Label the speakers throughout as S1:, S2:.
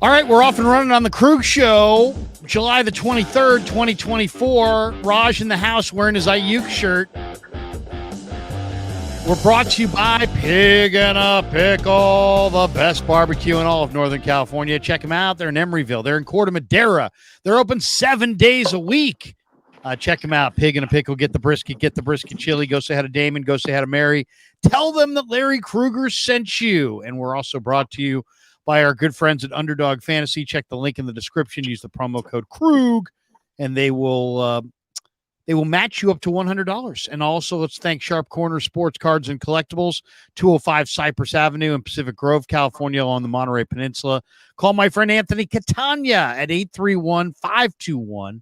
S1: All right, we're off and running on the Krueger Show, July the 23rd, 2024. Raj in the house wearing his Aiyuk shirt. We're brought to you by Pig and a Pickle, the best barbecue in all of Northern California. Check them out. They're in Emeryville. They're in Corte Madera. They're open 7 days a week. Check them out. Pig and a Pickle. Get the brisket chili. Go say hi to Damon. Go say hi to Mary. Tell them that Larry Krueger sent you. And we're also brought to you by our good friends at Underdog Fantasy. Check the link in the description. Use the promo code Krug, and they will match you up to $100. And also, let's thank Sharp Corner Sports Cards and Collectibles, 205 Cypress Avenue in Pacific Grove, California, on the Monterey Peninsula. Call my friend Anthony Catania at 831-521-5264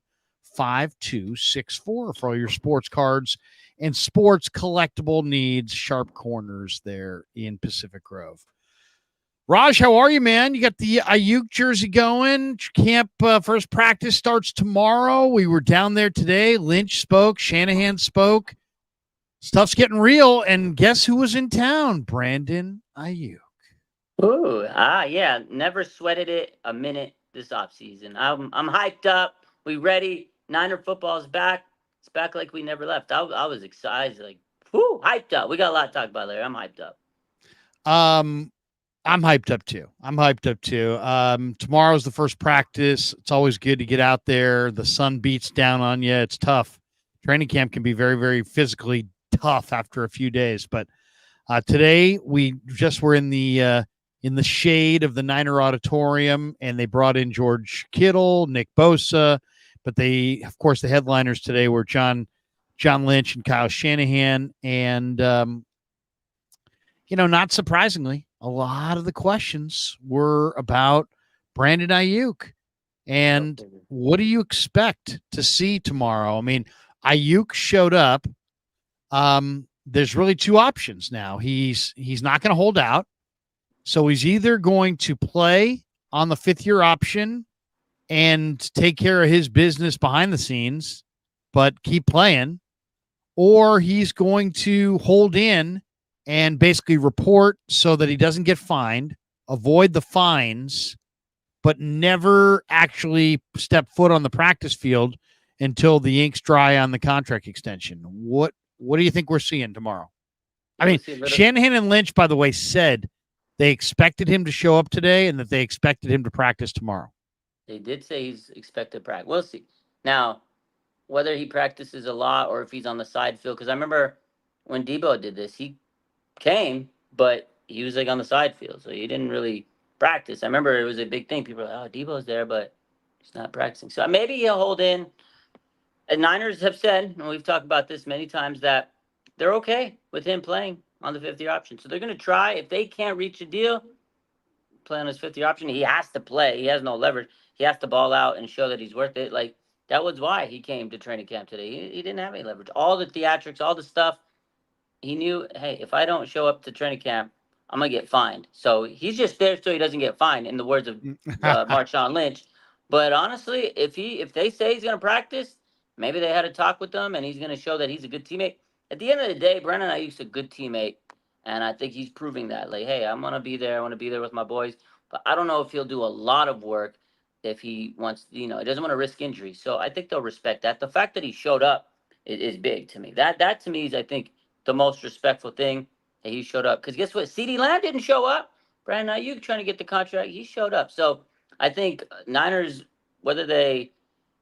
S1: for all your sports cards and sports collectible needs. Sharp Corners there in Pacific Grove. Raj, how are you, man? You got the Aiyuk jersey going. Camp first practice starts tomorrow. We were down there today. Lynch spoke. Shanahan spoke. Stuff's getting real. And guess who was in town? Brandon Aiyuk.
S2: Ooh, yeah. Never sweated it a minute this offseason. I'm hyped up. We ready. Niner football's back. It's back like we never left. I was excited. Like, hyped up. We got a lot to talk about, Larry. I'm hyped up.
S1: I'm hyped up too. Tomorrow's the first practice. It's always good to get out there. The sun beats down on you. It's tough. Training camp can be very, very physically tough after a few days. But today we just were in the shade of the Niner Auditorium, and they brought in George Kittle, Nick Bosa. But of course, the headliners today were John Lynch and Kyle Shanahan. And, not surprisingly, a lot of the questions were about Brandon Aiyuk. And what do you expect to see tomorrow? I mean, Aiyuk showed up. There's really two options now. He's not going to hold out. So he's either going to play on the fifth-year option and take care of his business behind the scenes, but keep playing, or he's going to hold in and basically report so that he doesn't get fined, avoid the fines, but never actually step foot on the practice field until the ink's dry on the contract extension. What do you think we're seeing tomorrow? I mean, Shanahan and Lynch, by the way, said they expected him to show up today and that they expected him to practice tomorrow.
S2: They did say he's expected to practice. We'll see. Now, whether he practices a lot or if he's on the side field, because I remember when Debo did this, he came, but he was like on the side field, so he didn't really practice. I remember it was a big thing. People were like, "Oh, Debo's there, but he's not practicing." So maybe he'll hold in. And Niners have said, and we've talked about this many times, that they're okay with him playing on the fifth-year option. So they're going to try. If they can't reach a deal, play on his fifth-year option. He has to play. He has no leverage. He has to ball out and show that he's worth it. Like, that was why he came to training camp today. He didn't have any leverage. All the theatrics, all the stuff. He knew, hey, if I don't show up to training camp, I'm going to get fined. So he's just there so he doesn't get fined, in the words of Marshawn Lynch. But honestly, if they say he's going to practice, maybe they had a talk with him and he's going to show that he's a good teammate. At the end of the day, Brandon Aiyuk's a good teammate, and I think he's proving that. Like, hey, I'm going to be there. I want to be there with my boys. But I don't know if he'll do a lot of work if he wants, he doesn't want to risk injury. So I think they'll respect that. The fact that he showed up is big to me. That to me is, I think, the most respectful thing that he showed up. Because guess what? CeeDee Lamb didn't show up. Brandon Aiyuk trying to get the contract, he showed up. So I think Niners, whether they,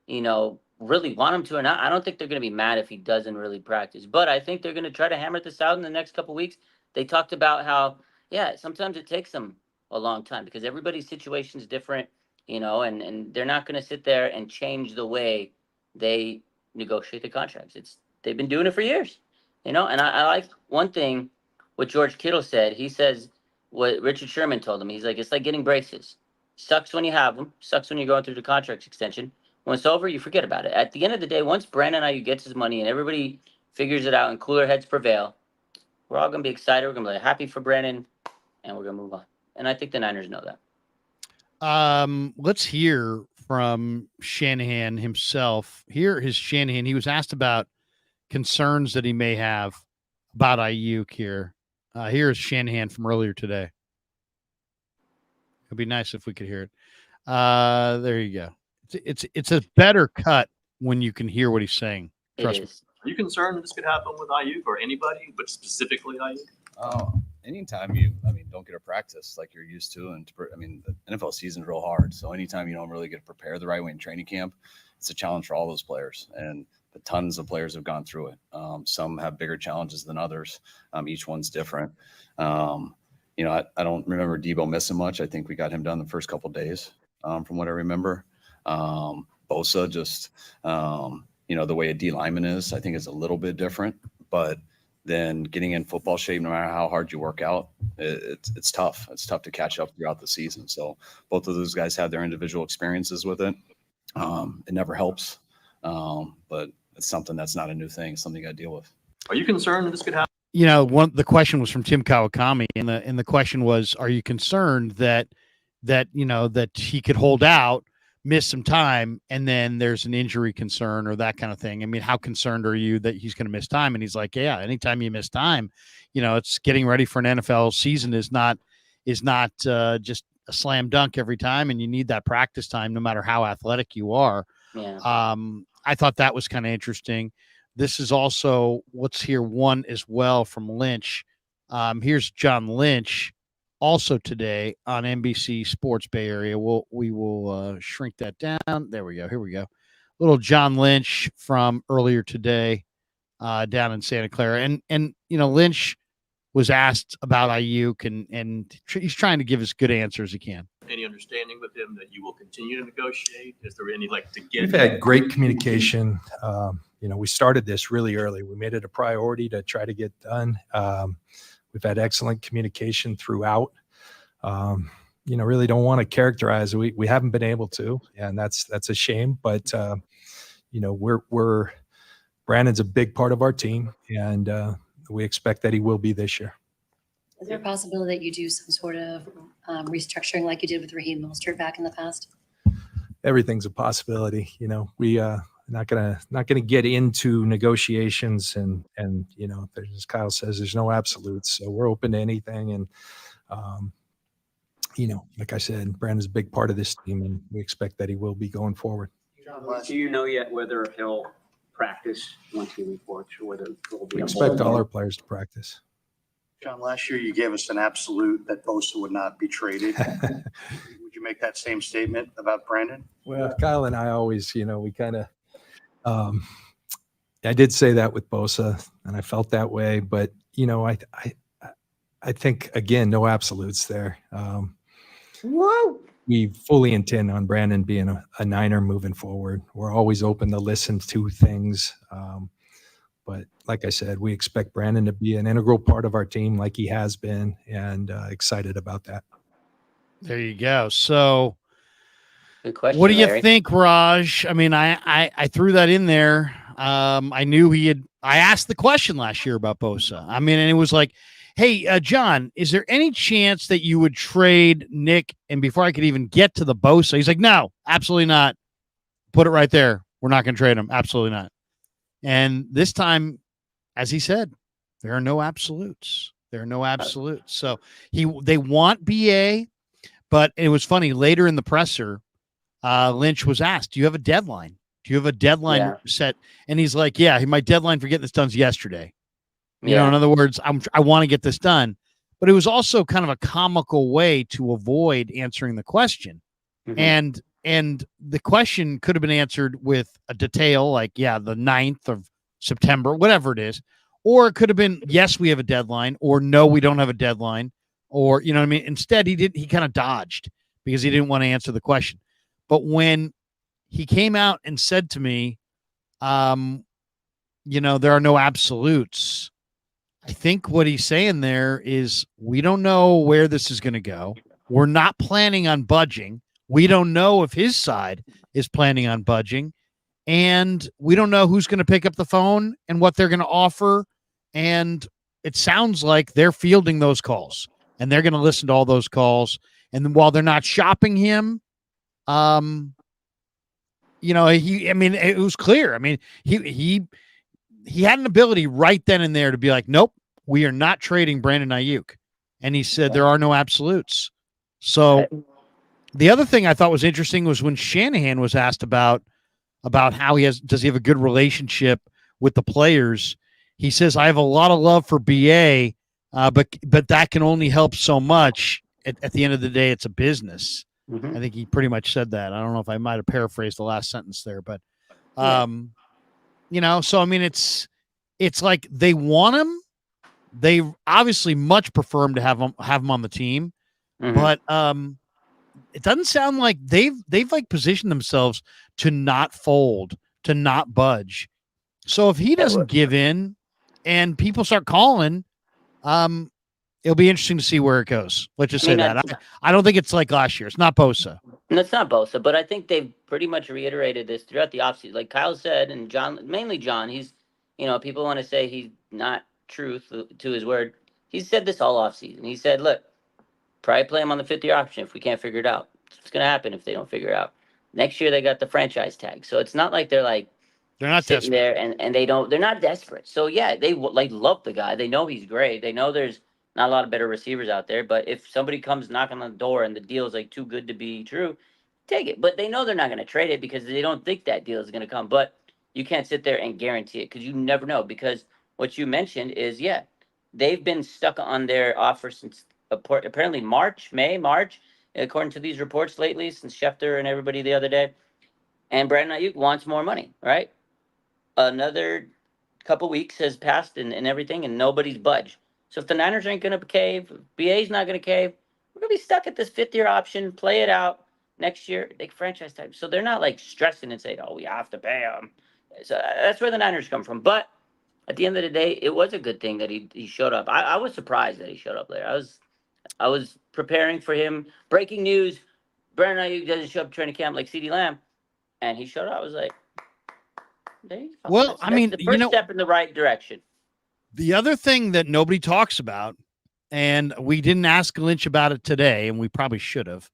S2: really want him to or not, I don't think they're going to be mad if he doesn't really practice. But I think they're going to try to hammer this out in the next couple of weeks. They talked about how, sometimes it takes them a long time because everybody's situation is different, and they're not going to sit there and change the way they negotiate the contracts. They've been doing it for years. And I like one thing what George Kittle said. He says what Richard Sherman told him. He's like, it's like getting braces. Sucks when you have them. Sucks when you're going through the contract extension. When it's over, you forget about it. At the end of the day, once Brandon Aiyuk gets his money and everybody figures it out and cooler heads prevail, we're all going to be excited. We're going to be happy for Brandon, and we're going to move on. And I think the Niners know
S1: that. Let's hear from Shanahan himself. Here is Shanahan. He was asked about concerns that he may have about Aiyuk here. Here's Shanahan from earlier today. It'd be nice if we could hear it. There you go. It's a better cut when you can hear what he's saying. Trust me.
S3: Are you concerned that this could happen with Aiyuk or anybody, but specifically Aiyuk?
S4: Anytime don't get a practice like you're used to, and the NFL season's real hard. So anytime you don't really get prepared the right way in training camp, it's a challenge for all those players. And the tons of players have gone through it. Some have bigger challenges than others. Each one's different. I don't remember Debo missing much. I think we got him done the first couple of days, from what I remember. Bosa just, the way a D lineman is, I think is a little bit different. But then getting in football shape, no matter how hard you work out, it's tough. It's tough to catch up throughout the season. So both of those guys have their individual experiences with it. It never helps, but it's something that's not a new thing. It's something you got to deal with.
S3: Are you concerned that this could happen?
S1: The question was from Tim Kawakami, and the question was, are you concerned that he could hold out, miss some time, and then there's an injury concern or that kind of thing? I mean, how concerned are you that he's going to miss time? And he's like, yeah, anytime you miss time, it's getting ready for an NFL season is not just a slam dunk every time, and you need that practice time no matter how athletic you are.
S2: Yeah.
S1: I thought that was kind of interesting. This is also what's here one as well from Lynch. Here's John Lynch also today on NBC Sports Bay Area. We will shrink that down. There we go. Here we go. Little John Lynch from earlier today down in Santa Clara. And Lynch was asked about Aiyuk, and he's trying to give as good answers as he can.
S3: Any understanding with him that you will continue to negotiate? Is there any to get?
S5: We've had great communication. We started this really early. We made it a priority to try to get done. We've had excellent communication throughout. Really don't want to characterize. We haven't been able to, and that's a shame. But Brandon's a big part of our team, and we expect that he will be this year.
S6: Is there a possibility that you do some sort of restructuring like you did with Raheem Mostert back in the past?
S5: Everything's a possibility. We not gonna get into negotiations, and as Kyle says, there's no absolutes. So we're open to anything, and like I said, Brandon's a big part of this team, and we expect that he will be going forward.
S7: Do you know yet whether he'll practice once he reports, or whether there'll be
S5: We expect all our players to practice.
S8: John, last year you gave us an absolute that Bosa would not be traded. Would you make that same statement about Brandon?
S5: Well, Kyle and I always, we kind of, I did say that with Bosa, and I felt that way, but I think again, no absolutes there.
S2: Whoa.
S5: We fully intend on Brandon being a Niner moving forward. We're always open to listen to things. But like I said, we expect Brandon to be an integral part of our team like he has been, and excited about that.
S1: There you go. So
S2: Good question,
S1: what do you
S2: Larry.
S1: think, Raj? I mean, I threw that in there. I knew I asked the question last year about Bosa. I mean, and it was like, hey, John, is there any chance that you would trade Nick? And before I could even get to the Bosa, he's like, no, absolutely not. Put it right there. We're not going to trade him. Absolutely not. And this time, as he said, there are no absolutes. There are no absolutes. So they want BA, but it was funny. Later in the presser, Lynch was asked, do you have a deadline? Do you have a deadline set? And he's like, yeah, my deadline for getting this done is yesterday. You know, in other words, I want to get this done. But it was also kind of a comical way to avoid answering the question. Mm-hmm. And the question could have been answered with a detail like, the 9th of September, whatever it is. Or it could have been, yes, we have a deadline, or no, we don't have a deadline. Or, you know what I mean? Instead, he kind of dodged because he didn't want to answer the question. But when he came out and said to me, there are no absolutes, I think what he's saying there is we don't know where this is going to go. We're not planning on budging. We don't know if his side is planning on budging, and we don't know who's going to pick up the phone and what they're going to offer. And it sounds like they're fielding those calls, and they're going to listen to all those calls. And then while they're not shopping him, it was clear. I mean, he had an ability right then and there to be like, nope, we are not trading Brandon Aiyuk. And he said there are no absolutes. So The other thing I thought was interesting was when Shanahan was asked about how does he have a good relationship with the players. He says, I have a lot of love for BA, but that can only help so much. At the end of the day, it's a business.
S2: Mhm.
S1: I think he pretty much said that. I don't know if I might have paraphrased the last sentence there, but so I mean, it's like they want him. They obviously much prefer him to have him on the team,
S2: Mhm.
S1: but it doesn't sound like they've like positioned themselves to not fold, to not budge. So if he doesn't give in and people start calling, it'll be interesting to see where it goes. Let's just say that. I don't think it's like last year. It's not Bosa.
S2: No, it's not Bosa, but I think they've pretty much reiterated this throughout the offseason. Like Kyle said, and John, mainly John, he's, people want to say he's not true to his word. He said this all offseason. He said, look, probably play him on the 5th-year option if we can't figure it out. It's going to happen if they don't figure it out. Next year, they got the franchise tag. So it's not like they're
S1: not
S2: sitting
S1: desperate
S2: there and they're not desperate. So yeah, they love the guy. They know he's great. They know there's not a lot of better receivers out there. But if somebody comes knocking on the door and the deal is too good to be true, take it. But they know they're not going to trade it because they don't think that deal is going to come. But you can't sit there and guarantee it because you never know. Because what you mentioned is, they've been stuck on their offer since apparently March, according to these reports lately, since Schefter and everybody the other day. And Brandon Aiyuk wants more money, right? Another couple weeks has passed and everything, and nobody's budged. So if the Niners ain't going to cave, BA's not going to cave, we're going to be stuck at this 5th-year option, play it out next year, they franchise type. So they're not stressing and saying, oh, we have to pay him. So that's where the Niners come from. But at the end of the day, it was a good thing that he showed up. I was surprised that he showed up there. I was preparing for him. Breaking news, Brandon Aiyuk doesn't show up to training camp like CeeDee Lamb. And he showed up. I was like, there you go.
S1: Well, I mean,
S2: the first step in the right direction.
S1: The other thing that nobody talks about, and we didn't ask Lynch about it today, and we probably should have,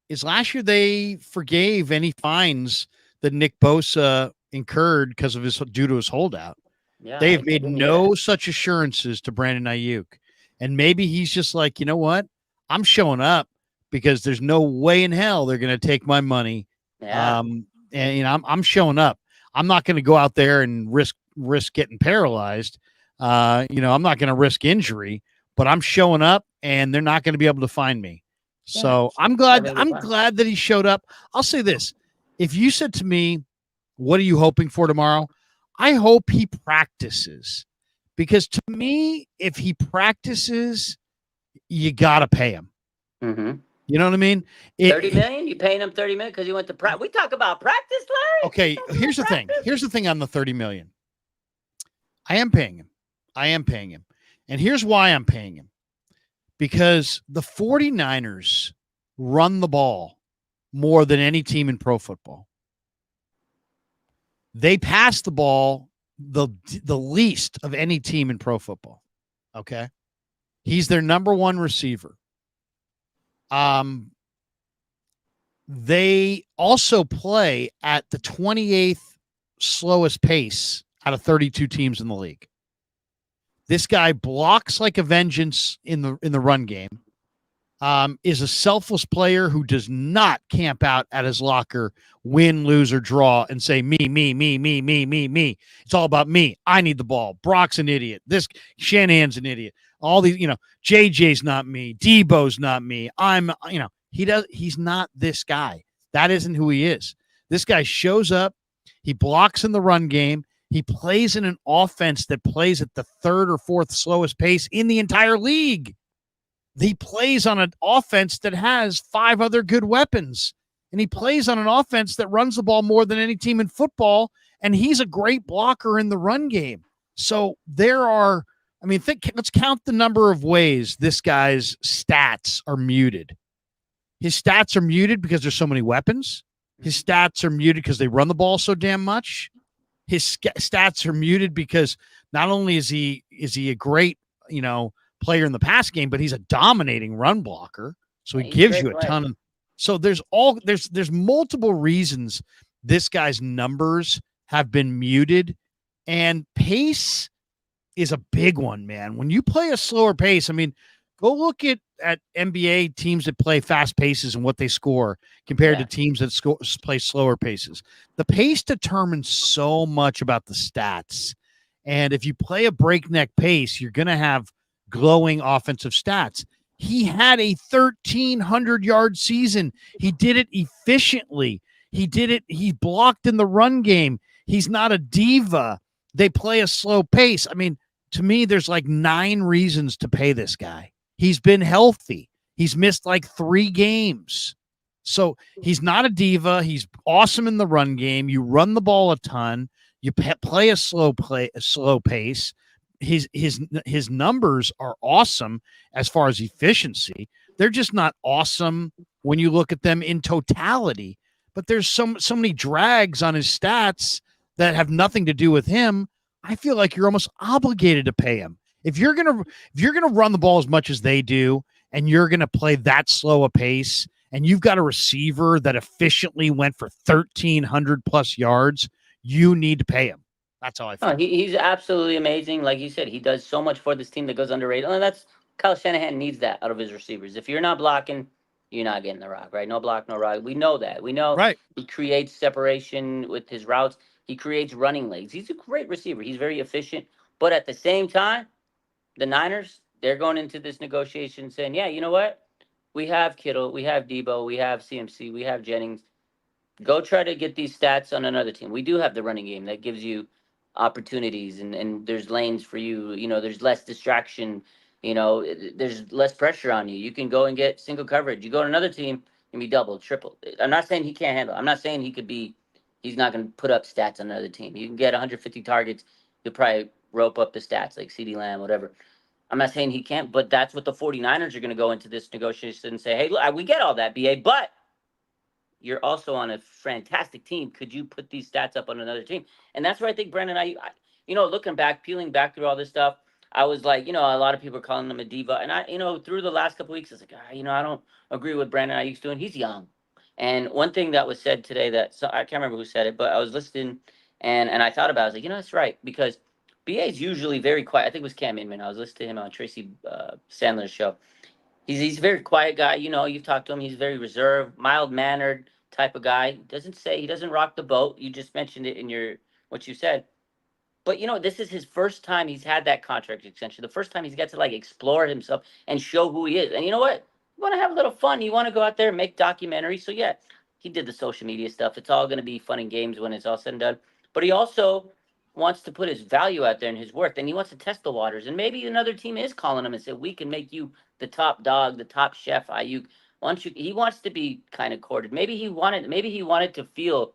S1: is last year they forgave any fines that Nick Bosa incurred because of due to his holdout.
S2: Yeah,
S1: they have made no such assurances to Brandon Aiyuk. And maybe he's just like, you know what? I'm showing up because there's no way in hell they're going to take my money.
S2: Yeah.
S1: And I'm showing up. I'm not going to go out there and risk getting paralyzed. I'm not going to risk injury, but I'm showing up and they're not going to be able to find me. So I'm glad that he showed up. I'll say this. If you said to me, what are you hoping for tomorrow? I hope he practices, because to me, if he practices, you got to pay him.
S2: Mm-hmm.
S1: You know what I mean?
S2: 30 million? You paying him 30 million because he went to practice? We talk about practice, Larry.
S1: Okay, here's the thing. Here's the thing on the 30 million. I am paying him. And here's why I'm paying him. Because the 49ers run the ball more than any team in pro football. They pass the ball the least of any team in pro football. Okay? He's their number one receiver. They also play at the 28th slowest pace out of 32 teams in the league. This guy blocks like a vengeance in the run game. Is a selfless player who does not camp out at his locker, win, lose, or draw, and say, me. It's all about me. I need the ball. Brock's an idiot. This Shanahan's an idiot. All these, JJ's not me. Debo's not me. He's not this guy. That isn't who he is. This guy shows up. He blocks in the run game. He plays in an offense that plays at the 3rd or 4th slowest pace in the entire league. He plays on an offense that has 5 other good weapons. And he plays on an offense that runs the ball more than any team in football. And he's a great blocker in the run game. So let's count the number of ways this guy's stats are muted. His stats are muted because there's so many weapons. His stats are muted because they run the ball so damn much. His stats are muted because not only is he a great, player in the pass game, but he's a dominating run blocker. So he gives you a ton. So there's multiple reasons this guy's numbers have been muted, and pace is a big one, man. When you play a slower pace, Go look at NBA teams that play fast paces and what they score compared to teams that play slower paces. The pace determines so much about the stats. And if you play a breakneck pace, you're going to have glowing offensive stats. He had a 1,300-yard season. He did it efficiently. He blocked in the run game. He's not a diva. They play a slow pace. I mean, to me, there's like 9 reasons to pay this guy. He's been healthy. He's missed like 3 games. So he's not a diva. He's awesome in the run game. You run the ball a ton. You play a slow pace. His numbers are awesome as far as efficiency. They're just not awesome when you look at them in totality. But there's so many drags on his stats that have nothing to do with him. I feel like you're almost obligated to pay him. If you're gonna run the ball as much as they do, and you're gonna play that slow a pace, and you've got a receiver that efficiently went for 1,300 plus yards, you need to pay him. That's how I feel.
S2: No, he's absolutely amazing. Like you said, he does so much for this team that goes underrated. And that's Kyle Shanahan needs that out of his receivers. If you're not blocking, you're not getting the rock, right? No block, no rock. We know that. We know he creates separation with his routes. He creates running legs. He's a great receiver. He's very efficient. But at the same time, the Niners, they're going into this negotiation saying, yeah, you know what? We have Kittle, we have Debo, we have CMC, we have Jennings. Go try to get these stats on another team. We do have the running game that gives you opportunities, and there's lanes for you. You know, there's less distraction. You know, there's less pressure on you. You can go and get single coverage. You go to another team and be double, triple. I'm not saying he can't handle it. I'm not saying he's not going to put up stats on another team. You can get 150 targets. You'll probably rope up the stats like CeeDee Lamb, whatever. I'm not saying he can't, but that's what the 49ers are going to go into this negotiation and say, hey, look, we get all that, BA, but you're also on a fantastic team. Could you put these stats up on another team? And that's where I think Brandon Aiyuk, looking back, peeling back through all this stuff, I was like, a lot of people are calling him a diva. And I, through the last couple of weeks, I was like, I don't agree with Brandon Aiyuk's doing. He's young. And one thing that was said today I can't remember who said it, but I was listening and I thought about it. I was like, that's right. Because BA is usually very quiet. I think it was Cam Inman. I was listening to him on Tracy Sandler's show. He's a very quiet guy. You've talked to him. He's very reserved, mild-mannered type of guy. He doesn't rock the boat. You just mentioned it in what you said. But, this is his first time he's had that contract extension. The first time he's got to, explore himself and show who he is. And you know what? You want to have a little fun. You want to go out there and make documentaries. So, yeah, he did the social media stuff. It's all going to be fun and games when it's all said and done. But he also wants to put his value out there and his worth, and he wants to test the waters. And maybe another team is calling him and said, we can make you the top dog, the top chef, Aiyuk. He wants to be kind of courted. Maybe he wanted to feel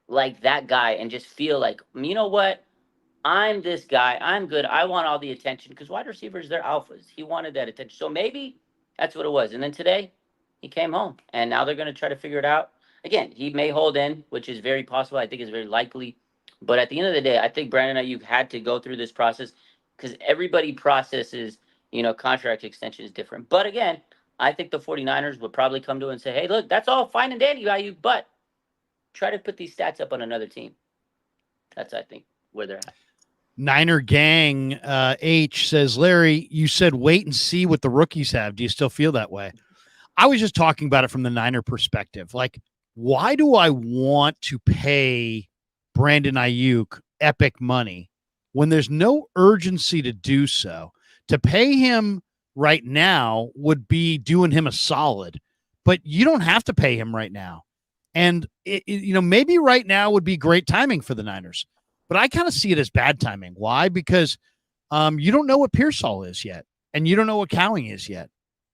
S2: like that guy and just feel like, you know what? I'm this guy. I'm good. I want all the attention because wide receivers, they're alphas. He wanted that attention. So maybe that's what it was. And then today he came home, and now they're going to try to figure it out. Again, he may hold in, which is very possible. I think it's very likely. But at the end of the day, I think Brandon Aiyuk had to go through this process because everybody processes, contract extension is different. But again, I think the 49ers would probably come to him and say, hey, look, that's all fine and dandy, Aiyuk, but try to put these stats up on another team. That's, I think, where they're at.
S1: Niner Gang H says, Larry, you said wait and see what the rookies have. Do you still feel that way? I was just talking about it from the Niner perspective. Like, why do I want to pay Brandon Aiyuk epic money when there's no urgency to do so? To pay him right now would be doing him a solid, but you don't have to pay him right now. And maybe right now would be great timing for the Niners, but I kind of see it as bad timing. Why? Because you don't know what Pearsall is yet, and you don't know what Cowing is yet.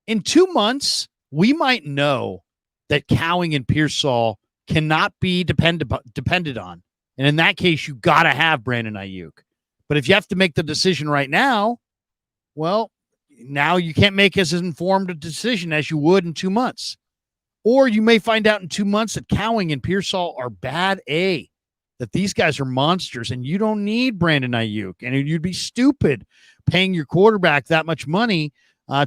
S1: In 2 months, we might know that Cowing and Pearsall cannot be depended on. And in that case, you got to have Brandon Aiyuk. But if you have to make the decision right now, well, now you can't make as informed a decision as you would in 2 months. Or you may find out in 2 months that Cowing and Pearsall are bad A, that these guys are monsters, and you don't need Brandon Aiyuk. And you'd be stupid paying your quarterback that much money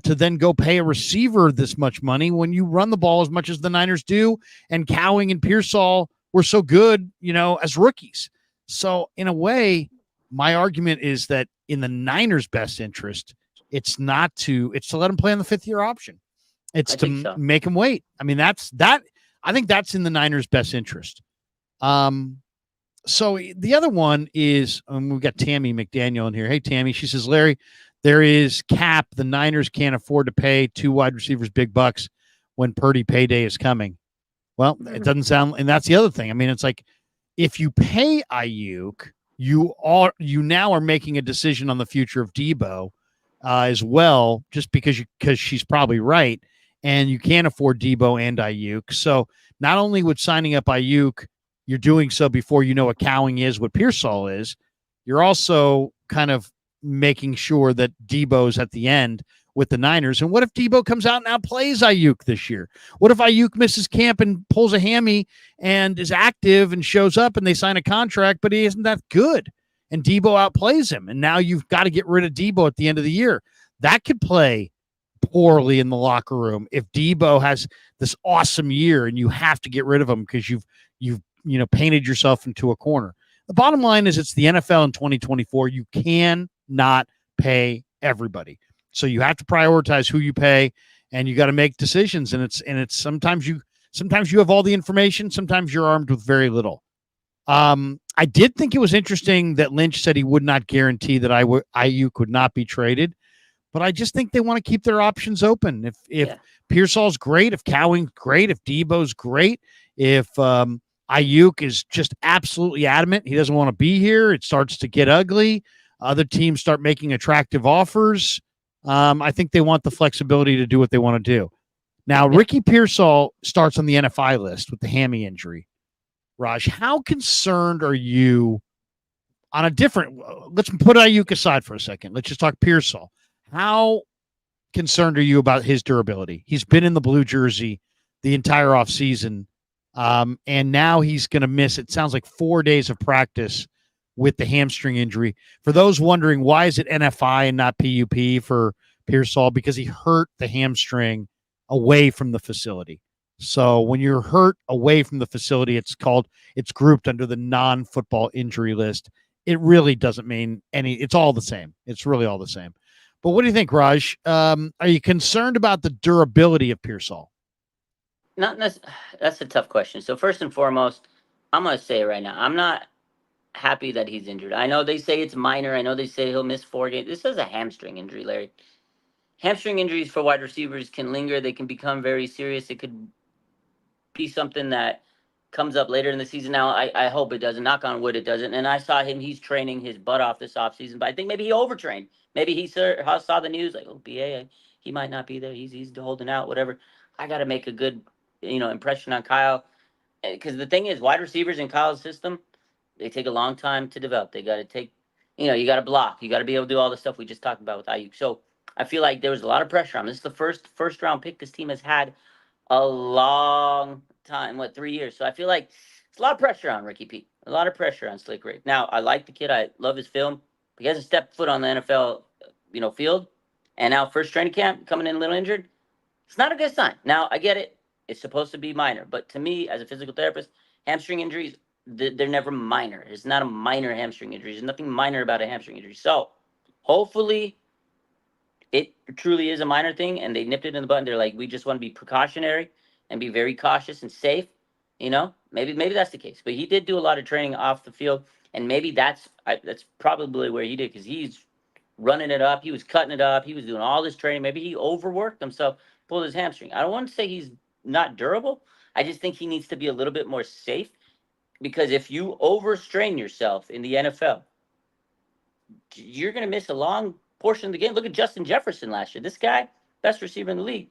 S1: to then go pay a receiver this much money when you run the ball as much as the Niners do, and Cowing and Pearsall were so good, as rookies. So in a way, my argument is that in the Niners' best interest It's to let him play on the 5th-year option. It's
S2: I
S1: to
S2: think so.
S1: make him wait. I mean, I think that's in the Niners' best interest. So the other one is, we've got Tammy McDaniel in here. Hey, Tammy. She says, Larry, there is cap. The Niners can't afford to pay 2 wide receivers big bucks when Purdy payday is coming. Well, it doesn't sound, and that's the other thing. I mean, it's like, if you pay Aiyuk, you now are making a decision on the future of Debo as well, just because she's probably right, and you can't afford Debo and Aiyuk. So not only with signing up Aiyuk, you're doing so before you know what Cowing is, what Pearsall is. You're also kind of making sure that Debo's at the end with the Niners. And what if Debo comes out and outplays Aiyuk this year? What if Aiyuk misses camp and pulls a hammy and is active and shows up and they sign a contract, but he isn't that good and Debo outplays him? And now you've got to get rid of Debo at the end of the year. That could play poorly in the locker room if Debo has this awesome year and you have to get rid of him because you've painted yourself into a corner. The bottom line is it's the NFL in 2024. You cannot pay everybody. So you have to prioritize who you pay, and you got to make decisions. And it's sometimes you have all the information. Sometimes you're armed with very little. I did think it was interesting that Lynch said he would not guarantee that Aiyuk would not be traded, but I just think they want to keep their options open. If Pearsall's great, if Cowing's great, if Debo's great, if Aiyuk is just absolutely adamant he doesn't want to be here, it starts to get ugly. Other teams start making attractive offers. I think they want the flexibility to do what they want to do. Now, Ricky Pearsall starts on the NFI list with the hammy injury. Raj, how concerned are you on a different – let's put Aiyuk aside for a second. Let's just talk Pearsall. How concerned are you about his durability? He's been in the blue jersey the entire offseason, and now he's going to miss, it sounds like, 4 days of practice with the hamstring injury. For those wondering, why is it NFI and not PUP for Pearsall? Because he hurt the hamstring away from the facility. So when you're hurt away from the facility, it's grouped under the non-football injury list. It really doesn't mean it's all the same. It's really all the same. But what do you think, Raj? Are you concerned about the durability of Pearsall?
S2: That's a tough question. So first and foremost, I'm going to say it right now, I'm not happy that he's injured. I know they say it's minor. I know they say he'll miss 4 games. This is a hamstring injury, Larry. Hamstring injuries for wide receivers can linger. They can become very serious. It could be something that comes up later in the season. Now, I hope it doesn't. Knock on wood, it doesn't. And I saw he's training his butt off this offseason, but I think maybe he overtrained. Maybe he saw the news like, BA, he might not be there. He's holding out, whatever. I got to make a good, impression on Kyle. Because the thing is, wide receivers in Kyle's system, they take a long time to develop. They got to take, you got to block. You got to be able to do all the stuff we just talked about with Aiyuk. So I feel like there was a lot of pressure on him. This is the first round pick this team has had a long time, 3 years. So I feel like it's a lot of pressure on Ricky P. A lot of pressure on Slick Rick. Now, I like the kid. I love his film. He hasn't stepped foot on the NFL, field. And now first training camp, coming in a little injured. It's not a good sign. Now, I get it. It's supposed to be minor. But to me, as a physical therapist, hamstring injuries, they're never minor. It's not a minor hamstring injury. There's nothing minor about a hamstring injury. So hopefully it truly is a minor thing and they nipped it in the bud. They're like, we just want to be precautionary and be very cautious and safe. Maybe that's the case. But he did do a lot of training off the field. And maybe that's probably where he did, because he's running it up. He was cutting it up. He was doing all this training. Maybe he overworked himself, pulled his hamstring. I don't want to say he's not durable. I just think he needs to be a little bit more safe, because if you overstrain yourself in the NFL, you're going to miss a long portion of the game. Look at Justin Jefferson last year. This guy, best receiver in the league,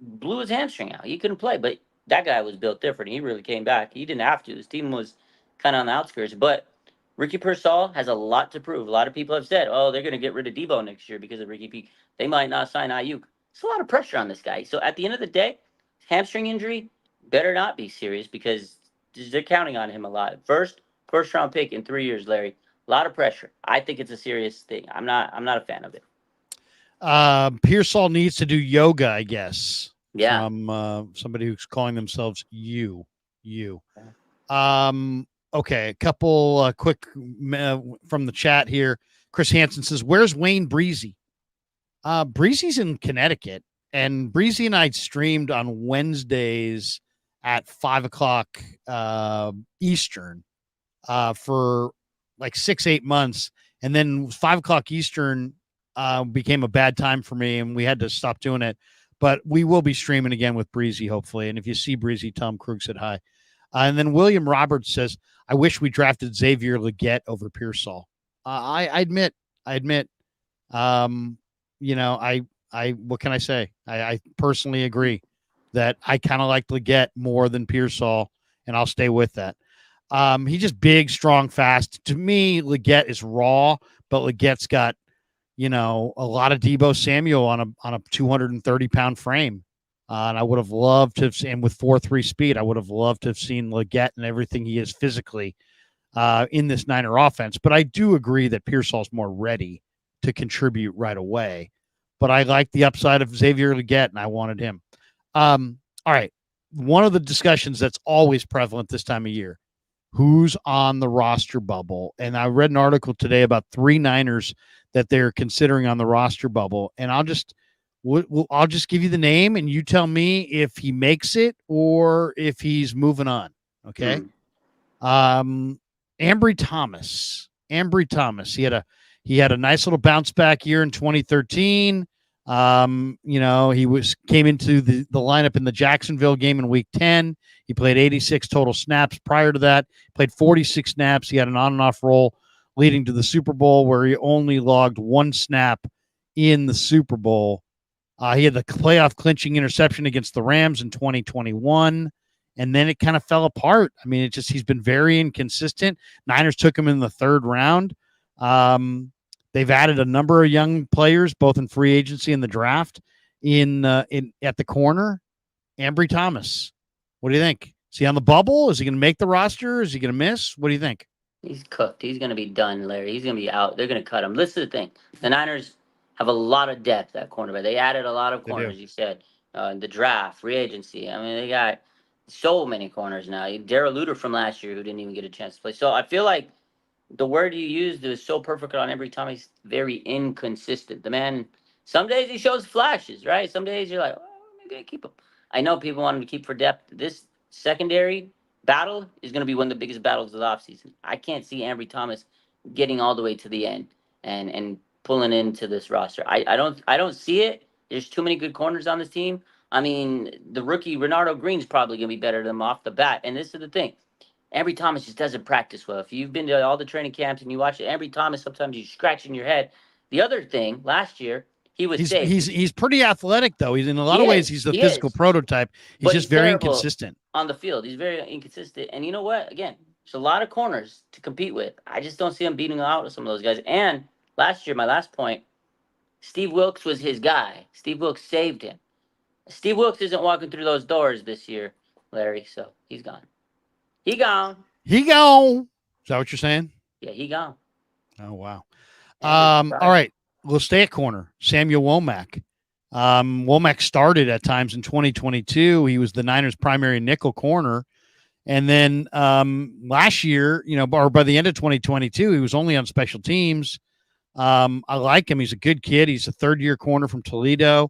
S2: blew his hamstring out. He couldn't play, but that guy was built different. He really came back. He didn't have to. His team was kind of on the outskirts. But Ricky Pearsall has a lot to prove. A lot of people have said, they're going to get rid of Debo next year because of Ricky P. They might not sign Aiyuk. It's a lot of pressure on this guy. So at the end of the day, hamstring injury better not be serious, because they're counting on him a lot. First round pick in 3 years, Larry. A lot of pressure. I think it's a serious thing. I'm not a fan of it.
S1: Pearsall needs to do yoga, I guess.
S2: Yeah.
S1: From somebody who's calling themselves you. Okay, a couple quick from the chat here. Chris Hansen says, "Where's Wayne Breezy?" Breezy's in Connecticut, and Breezy and I streamed on Wednesdays at 5 o'clock Eastern for like 6-8 months, and then 5 o'clock Eastern became a bad time for me, and we had to stop doing it. But we will be streaming again with Breezy, hopefully. And if you see Breezy, tell him Krug said hi. And then William Roberts says, "I wish we drafted Xavier Legette over Pearsall." I admit, what can I say? I personally agree that I kind of like Legette more than Pearsall, and I'll stay with that. He's just big, strong, fast. To me, Legette is raw, but Legette's got, a lot of Deebo Samuel on a 230-pound frame. And I would have loved to have seen, with 4.3 speed, I would have loved to have seen Legette and everything he is physically in this Niner offense. But I do agree that Pearsall's more ready to contribute right away. But I like the upside of Xavier Legette, and I wanted him. All right. One of the discussions that's always prevalent this time of year, who's on the roster bubble? And I read an article today about 3 Niners that they're considering on the roster bubble. And I'll just give you the name, and you tell me if he makes it or if he's moving on. Okay. Ambry Thomas. He had a nice little bounce back year in 2013. He came into the lineup in the Jacksonville game in week 10. He played 86 total snaps prior to that. Played 46 snaps. He had an on and off role leading to the Super Bowl, where he only logged 1 snap in the Super Bowl. He had the playoff clinching interception against the Rams in 2021, and then it kind of fell apart. I mean, he's been very inconsistent. Niners took him in the 3rd round. They've added a number of young players, both in free agency and the draft, at the corner. Ambry Thomas, what do you think? Is he on the bubble? Is he going to make the roster? Is he going to miss? What do you think?
S2: He's cooked. He's going to be done, Larry. He's going to be out. They're going to cut him. Listen to the thing. The Niners have a lot of depth at cornerback. They added a lot of corners, you said, in the draft, free agency. I mean, they got so many corners now. Darrell Luter from last year, who didn't even get a chance to play. So I feel like the word you used is so perfect on Ambry Thomas. Very inconsistent. The man, some days he shows flashes, right? Some days you're like, oh, maybe I keep him. I know people want him to keep for depth. This secondary battle is going to be one of the biggest battles of the offseason. I can't see Ambry Thomas getting all the way to the end and pulling into this roster. I don't see it. There's too many good corners on this team. I mean, the rookie Renardo Green's probably going to be better than him off the bat. And this is the thing. Ambry Thomas just doesn't practice well. If you've been to all the training camps and you watch it, Ambry Thomas, sometimes you're scratching your head. The other thing, last year, he's
S1: pretty athletic, though. He's in a lot of ways, he's the physical prototype. He's just very inconsistent
S2: on the field. He's very inconsistent. And you know what? Again, there's a lot of corners to compete with. I just don't see him beating out with some of those guys. And last year, my last point, Steve Wilks was his guy. Steve Wilks saved him. Steve Wilks isn't walking through those doors this year, Larry, so he's gone. He gone. Is
S1: that what you're saying?
S2: Yeah, he gone.
S1: Oh, wow. All right. We'll stay at corner. Samuel Womack. Womack started at times in 2022. He was the Niners' primary nickel corner. And then last year, or by the end of 2022, he was only on special teams. I like him. He's a good kid. He's a 3rd-year corner from Toledo.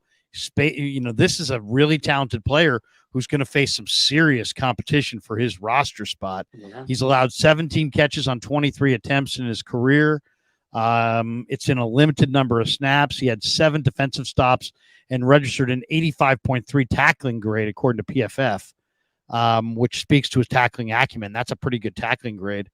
S1: This is a really talented player who's going to face some serious competition for his roster spot. Yeah. He's allowed 17 catches on 23 attempts in his career. It's in a limited number of snaps. He had 7 defensive stops and registered an 85.3 tackling grade, according to PFF, which speaks to his tackling acumen. That's a pretty good tackling grade.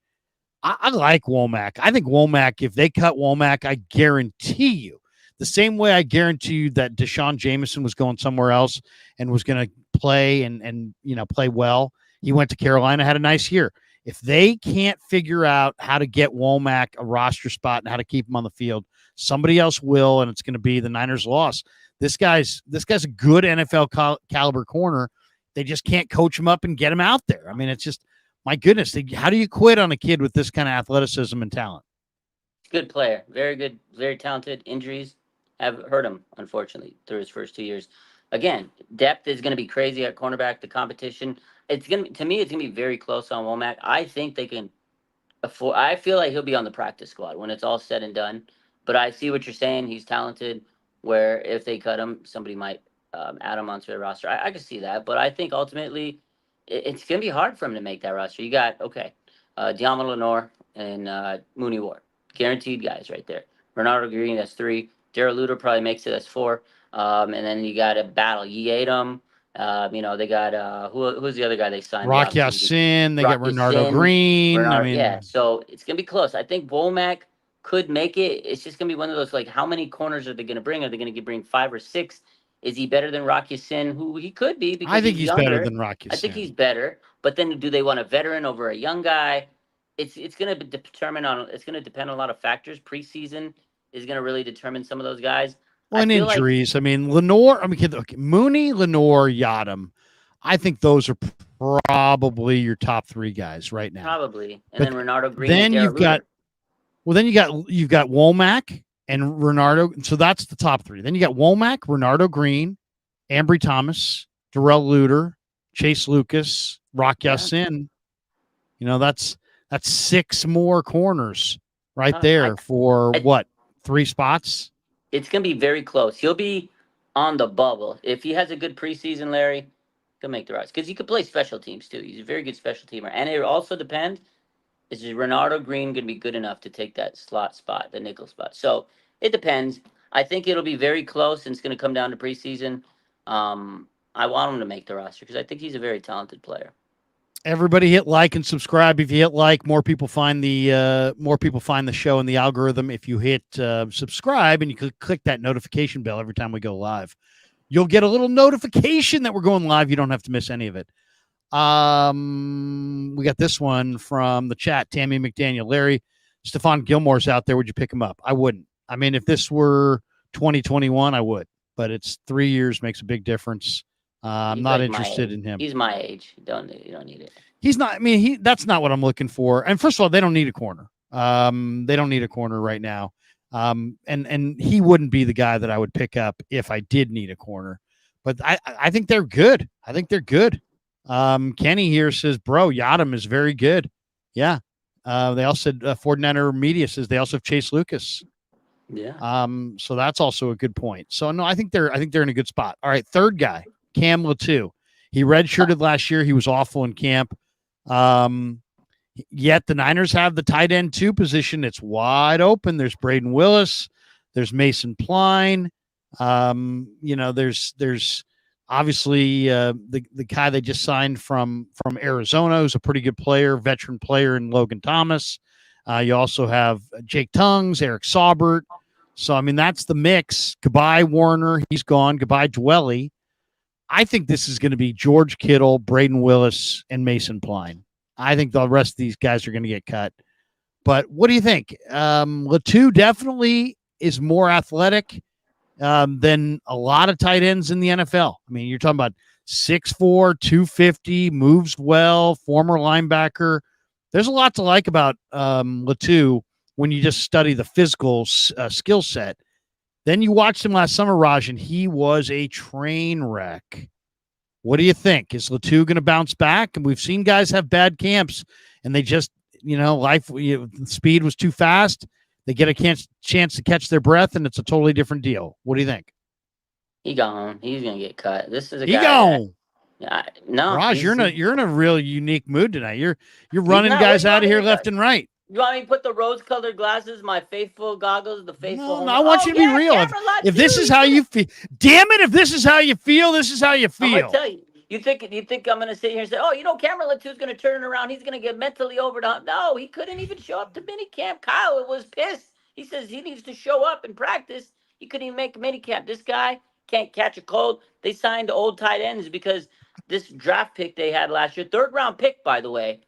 S1: I like Womack. I think Womack, if they cut Womack, I guarantee you, the same way I guarantee you that Deshaun Jameson was going somewhere else and was going to play and play well. He went to Carolina, had a nice year. If they can't figure out how to get Womack a roster spot and how to keep him on the field, somebody else will, and it's going to be the Niners' loss. This guy's a good NFL caliber corner. They just can't coach him up and get him out there. I mean, it's just, my goodness, how do you quit on a kid with this kind of athleticism and talent?
S2: Good player, very good, very talented. Injuries have hurt him, unfortunately, through his first 2 years. Again, depth is going to be crazy at cornerback. The competition, it's going to be very close on Womack. I think they can afford. I feel like he'll be on the practice squad when it's all said and done. But I see what you're saying. He's talented. where if they cut him, somebody might add him onto their roster. I could see that, but I think ultimately it's going to be hard for him to make that roster. You got, Diamo Lenore and Mooney Ward. Guaranteed guys right there. Bernardo Green, that's 3. Darrell Luter probably makes it, that's 4. And then you got a battle. Yeatum. They got who's the other guy they signed?
S1: Rock Yassin, they got
S2: Rock
S1: Renardo
S2: Ya-Sin,
S1: Green. I
S2: Bernard,
S1: mean,
S2: yeah. So it's gonna be close. I think Womack could make it. It's just gonna be one of those, like, how many corners are they gonna bring? Are they gonna bring 5 or 6? Is he better than Rock Ya-Sin? Who he could be, because
S1: I think he's better
S2: younger.
S1: than Rock
S2: I think
S1: Yassin.
S2: he's better. But then, do they want a veteran over a young guy? It's gonna depend on a lot of factors. Preseason is gonna really determine some of those guys.
S1: Well,
S2: I
S1: and
S2: feel like-
S1: injuries. I mean, Lenore. I mean, okay, Mooney, Lenore, Yadam. I think those are probably your top 3 guys right now.
S2: Probably. And
S1: But
S2: then Renardo Green.
S1: then
S2: and Darrell
S1: you've got,
S2: Luter.
S1: well, then you've got Womack and Renardo. So that's the top 3. Then you got Womack, Renardo Green, Ambry Thomas, Darrell Luter, Chase Lucas, Rock
S2: Yeah.
S1: Yassin. That's 6 more corners right
S2: Uh,
S1: there for
S2: I-
S1: what, 3 spots?
S2: It's going to be very close. He'll be on the bubble. If he has a good preseason, Larry, he'll make the roster. Because he could play special teams, too. He's a very good special teamer. And it also depends, is Renardo Green going to be good enough to take that slot spot, the nickel spot? So it depends. I think it'll be very close, and it's going to come down to preseason. I want him to make the roster because I think he's a very talented player.
S1: Everybody hit like and subscribe. If you hit like, more people find the show in the algorithm. If you hit subscribe and you click that notification bell every time we go live, you'll get a little notification that we're going live. You don't have to miss any of it. We got this one from the chat. Tammy McDaniel, Larry, Stephon Gilmore's out there. Would you pick him up? I wouldn't. I mean, if this were 2021, I would, but it's 3 years makes a big difference. I'm
S2: He's
S1: not
S2: like my
S1: interested
S2: age.
S1: in him.
S2: He's my age. You don't need it.
S1: He's not. I mean, that's not what I'm looking for. And first of all, they don't need a corner. They don't need a corner right now. And he wouldn't be the guy that I would pick up if I did need a corner. But I think they're good. I think they're good. Kenny here says, bro, Yadam is very good. Yeah. They also said 49er Media says they also have Chase Lucas.
S2: Yeah.
S1: So that's also a good point. So no, I think they're in a good spot. All right, third guy, Cam Latu. He redshirted last year. He was awful in camp. Yet the Niners have the tight end 2 position. It's wide open. There's Braden Willis. There's Mason Pline. There's obviously the guy they just signed from Arizona, who's a pretty good player, veteran player in Logan Thomas. You also have Jake Tongues, Eric Saubert. So, I mean, that's the mix. Goodbye, Warner. He's gone. Goodbye, Dwelly. I think this is going to be George Kittle, Braden Willis, and Mason Pline. I think the rest of these guys are going to get cut. But what do you think? Latu definitely is more athletic than a lot of tight ends in the NFL. I mean, you're talking about 6'4", 250, moves well, former linebacker. There's a lot to like about Latu when you just study the physical skill set. Then you watched him last summer, Raj, and he was a train wreck. What do you think? Is Latu going to bounce back? And we've seen guys have bad camps, and they just, speed was too fast. They get a chance to catch their breath, and it's a totally different deal. What do you think?
S2: He gone. He's gonna get cut. This is a
S1: He
S2: guy.
S1: gone.
S2: No,
S1: Raj, you're in a real unique mood tonight. You're running
S2: not.
S1: guys
S2: What do you
S1: out
S2: want
S1: of
S2: me
S1: here
S2: to
S1: left
S2: do?
S1: and right.
S2: You want me to put the rose-colored glasses, my faithful goggles, the faithful?
S1: No, I want you to be real. If this is how you feel, damn it! If this is how you feel, this is how you
S2: I'm
S1: feel.
S2: gonna tell you. You think I'm gonna sit here and say, oh, Cameron Latu's gonna turn it around. He's gonna get mentally over the hump. No, he couldn't even show up to minicamp. Kyle was pissed. He says he needs to show up and practice. He couldn't even make minicamp. This guy can't catch a cold. They signed old tight ends because this draft pick they had last year, 3rd round pick, by the way,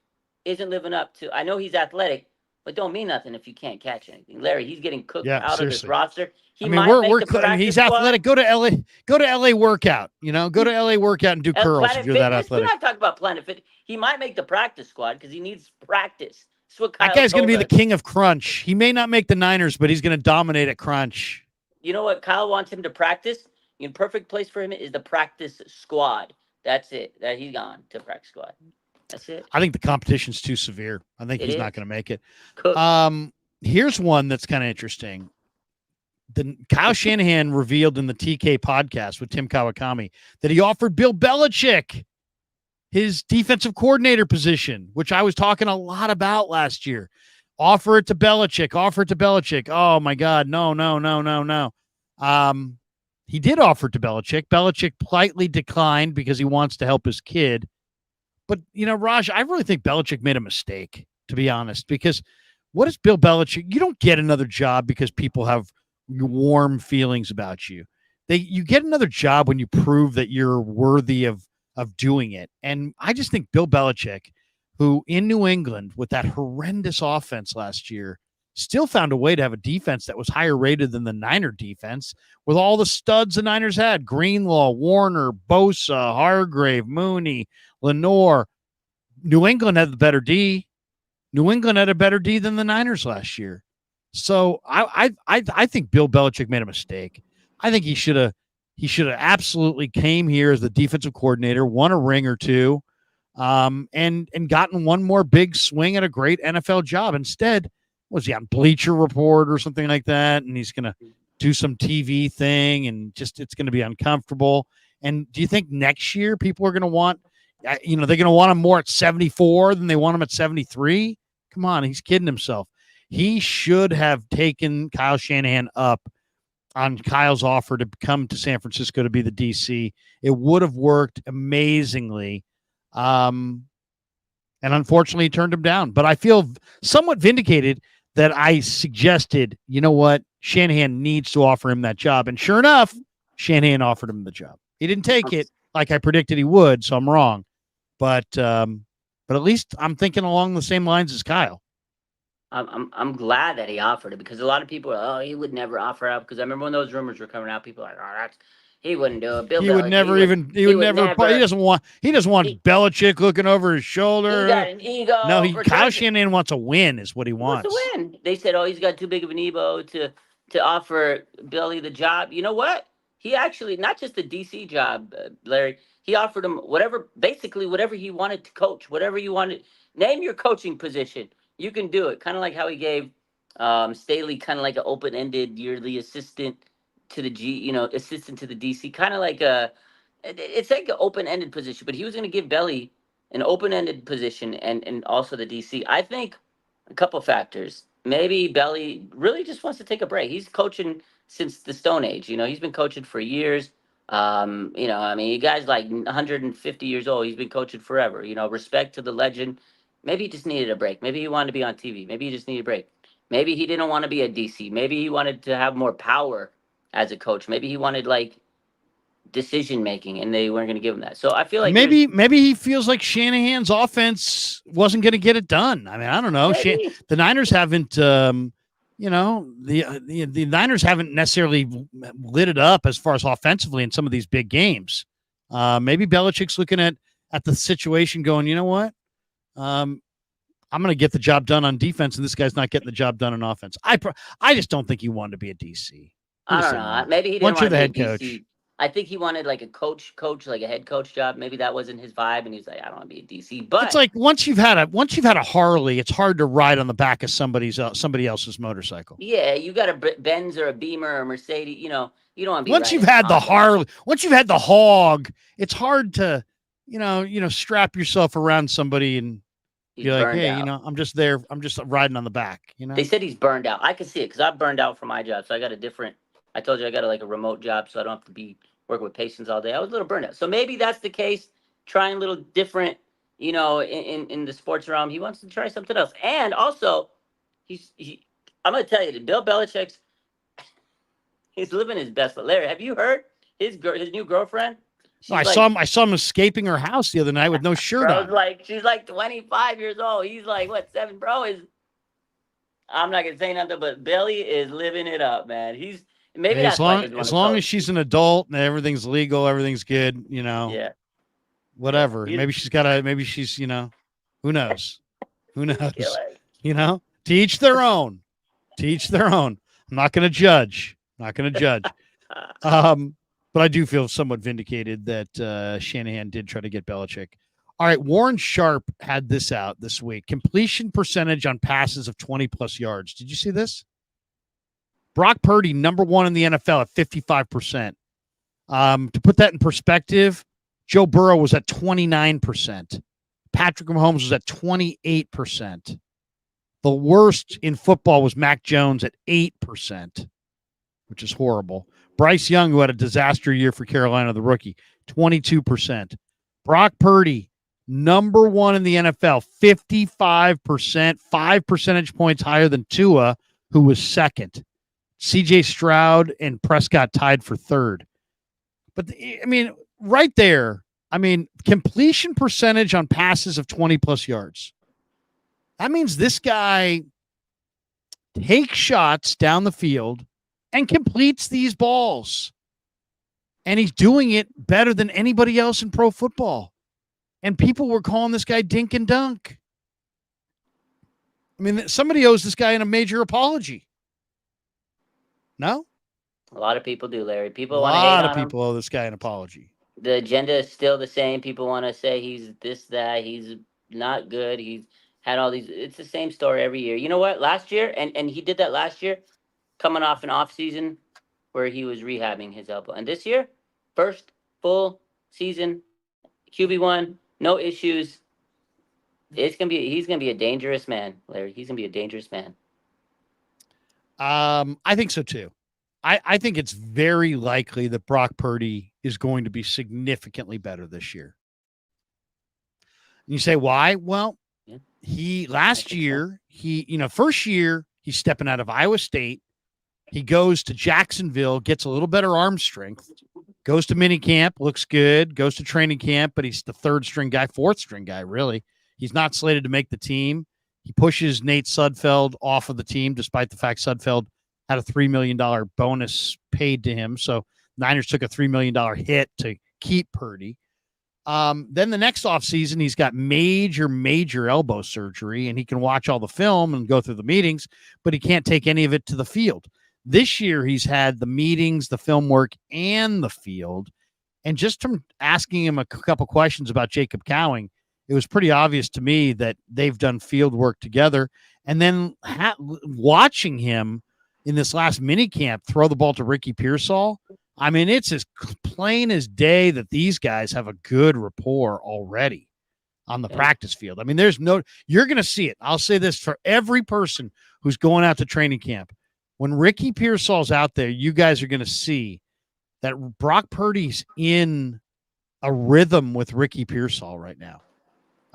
S2: isn't living up to. I know he's athletic, but don't mean nothing if you can't catch anything. Larry, he's getting cooked out of this roster. He's
S1: athletic. Go to LA. Go to LA workout. Go to LA workout and do curls if you're that athletic.
S2: We're not talking about Planet Fit. He might make the practice squad because he needs practice. That's what
S1: that guy's going to be the king of crunch. He may not make the Niners, but he's going to dominate at crunch.
S2: You know what Kyle wants him to practice? The perfect place for him is the practice squad. That's it. That he's gone to practice squad. That's it.
S1: I think the competition's too severe. I think he's not going to make it.
S2: Cook.
S1: Here's one that's kind of interesting. Kyle Shanahan revealed in the TK podcast with Tim Kawakami that he offered Bill Belichick his defensive coordinator position, which I was talking a lot about last year. Offer it to Bellichick. Offer it to Belichick. Oh, my God. No. He did offer it to Belichick. Belichick politely declined because he wants to help his kid. But, Raj, I really think Belichick made a mistake, to be honest, because what is Bill Belichick? You don't get another job because people have warm feelings about you. You get another job when you prove that you're worthy of doing it. And I just think Bill Belichick, who in New England with that horrendous offense last year, still found a way to have a defense that was higher rated than the Niner defense with all the studs the Niners had: Greenlaw, Warner, Bosa, Hargrave, Mooney, Lenore. New England had the better D. New England had a better D than the Niners last year. So I think Bill Belichick made a mistake. I think he should have absolutely came here as the defensive coordinator, won a ring or two, and gotten one more big swing at a great NFL job. Instead, was he on Bleacher Report or something like that? And he's going to do some TV thing, and it's going to be uncomfortable. And do you think next year people are going to want, they're going to want him more at 74 than they want him at 73? Come on, he's kidding himself. He should have taken Kyle Shanahan up on Kyle's offer to come to San Francisco to be the DC. It would have worked amazingly. And unfortunately, he turned him down. But I feel somewhat vindicated that I suggested, you know what, Shanahan needs to offer him that job. And sure enough, Shanahan offered him the job. He didn't take it like I predicted he would, so I'm wrong. But at least I'm thinking along the same lines as Kyle.
S2: I'm glad that he offered it, because a lot of people are, he would never offer out. Because I remember when those rumors were coming out, people were like, he wouldn't do it. Bill
S1: He
S2: Belichick,
S1: would never he doesn't want Belichick looking over his shoulder.
S2: He got an ego.
S1: Kyle Shanahan wants a win is what he wants.
S2: To win. They said, he's got too big of an ego to offer Billy the job. You know what? He actually, not just the DC job, Larry, he offered him basically whatever he wanted to coach, whatever you wanted. Name your coaching position. You can do it. Kind of like how he gave Staley kind of like an open-ended yearly assistant to the assistant to the DC. Kind of like it's like an open-ended position, but he was going to give Belly an open-ended position and also the DC. I think a couple factors. Maybe Belly really just wants to take a break. He's coaching since the Stone Age. He's been coaching for years. You guys like 150 years old. He's been coaching forever. Respect to the legend. Maybe he just needed a break. Maybe he wanted to be on TV. Maybe he just needed a break. Maybe he didn't want to be a DC. Maybe he wanted to have more power as a coach. Maybe he wanted decision making, and they weren't going to give him that. So I feel like
S1: maybe he feels like Shanahan's offense wasn't going to get it done. I mean, I don't know. The Niners haven't, the Niners haven't necessarily lit it up as far as offensively in some of these big games. Maybe Belichick's looking at the situation, going, you know what? I'm going to get the job done on defense, and this guy's not getting the job done on offense. I just don't think he wanted to be a DC.
S2: I don't know. Maybe he didn't
S1: want
S2: to
S1: be
S2: be
S1: head
S2: a DC.
S1: coach.
S2: I think he wanted like a coach, like a head coach job. Maybe that wasn't his vibe, and he's like, I don't want to be a DC. But
S1: it's like once you've had a Harley, it's hard to ride on the back of somebody else's motorcycle.
S2: Yeah, you got a Benz or a Beamer or a Mercedes. You don't want to be.
S1: Once you've had the Harley, once you've had the Hog, it's hard to, strap yourself around somebody and be like, hey,
S2: out.
S1: I'm just there. I'm just riding on the back.
S2: They said he's burned out. I can see it because I've burned out from my job. So I got I told you I got a remote job, so I don't have to be working with patients all day. I was a little burned out. So maybe that's the case. Trying a little different, in the sports realm. He wants to try something else. And also, I'm going to tell you that Bill Belichick's, he's living his best life. Larry, have you heard his new girlfriend?
S1: I saw him escaping her house the other night with no shirt on.
S2: She's 25 years old. He's what, 7? Bro is, I'm not going to say nothing, but Billy is living it up, man. Maybe
S1: as long as she's an adult and everything's legal, everything's good,
S2: Yeah.
S1: Whatever.
S2: Yeah.
S1: Maybe she's, who knows? Who knows? To each their own. I'm not going to judge. But I do feel somewhat vindicated that Shanahan did try to get Bellichick. All right, Warren Sharp had this out this week. Completion percentage on passes of 20-plus yards. Did you see this? Brock Purdy, number 1 in the NFL at 55%. To put that in perspective, Joe Burrow was at 29%. Patrick Mahomes was at 28%. The worst in football was Mac Jones at 8%, which is horrible. Bryce Young, who had a disaster year for Carolina, the rookie, 22%. Brock Purdy, number 1 in the NFL, 55%, 5 percentage points higher than Tua, who was second. CJ Stroud and Prescott tied for third. But, I mean, right there, I mean, completion percentage on passes of 20-plus yards. That means this guy takes shots down the field and completes these balls. And he's doing it better than anybody else in pro football. And people were calling this guy dink and dunk. I mean, somebody owes this guy a major apology. No?
S2: A lot of people do, Larry.
S1: A
S2: People want to hate
S1: lot
S2: on
S1: of
S2: him.
S1: people owe this guy an apology.
S2: The agenda is still the same. People want to say he's this, that, he's not good. He's had all these. It's the same story every year. You know what? Last year, and he did that last year, coming off an off season where he was rehabbing his elbow. And this year, first full season, QB1, no issues. He's gonna be a dangerous man, Larry. He's gonna be a dangerous man.
S1: I think so too. I think it's very likely that Brock Purdy is going to be significantly better this year. And you say why? Well,
S2: Yeah.
S1: he last year, first year he's stepping out of Iowa State. He goes to Jacksonville, gets a little better arm strength, goes to minicamp, looks good, goes to training camp, but he's the third string guy, fourth string guy, really. He's not slated to make the team. He pushes Nate Sudfeld off of the team, despite the fact Sudfeld had a $3 million bonus paid to him. So Niners took a $3 million hit to keep Purdy. Then the next offseason, he's got major elbow surgery, and he can watch all the film and go through the meetings, but he can't take any of it to the field. This year, he's had the meetings, the film work, and the field. And just from asking him a couple questions about Jacob Cowing, it was pretty obvious to me that they've done field work together. And then watching him in this last mini camp throw the ball to Ricky Pearsall, I mean, it's as plain as day that these guys have a good rapport already on the practice field. I mean, you're going to see it. I'll say this for every person who's going out to training camp. When Ricky Pearsall's out there, you guys are going to see that Brock Purdy's in a rhythm with Ricky Pearsall right now.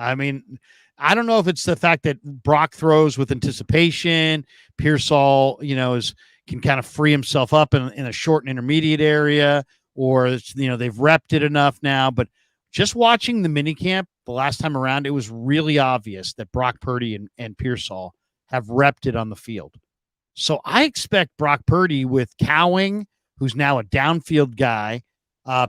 S1: I mean, I don't know if it's the fact that Brock throws with anticipation, Pearsall, can kind of free himself up in a short and intermediate area, or they've repped it enough now. But just watching the minicamp the last time around, it was really obvious that Brock Purdy and Pearsall have repped it on the field. So I expect Brock Purdy with Cowing, who's now a downfield guy,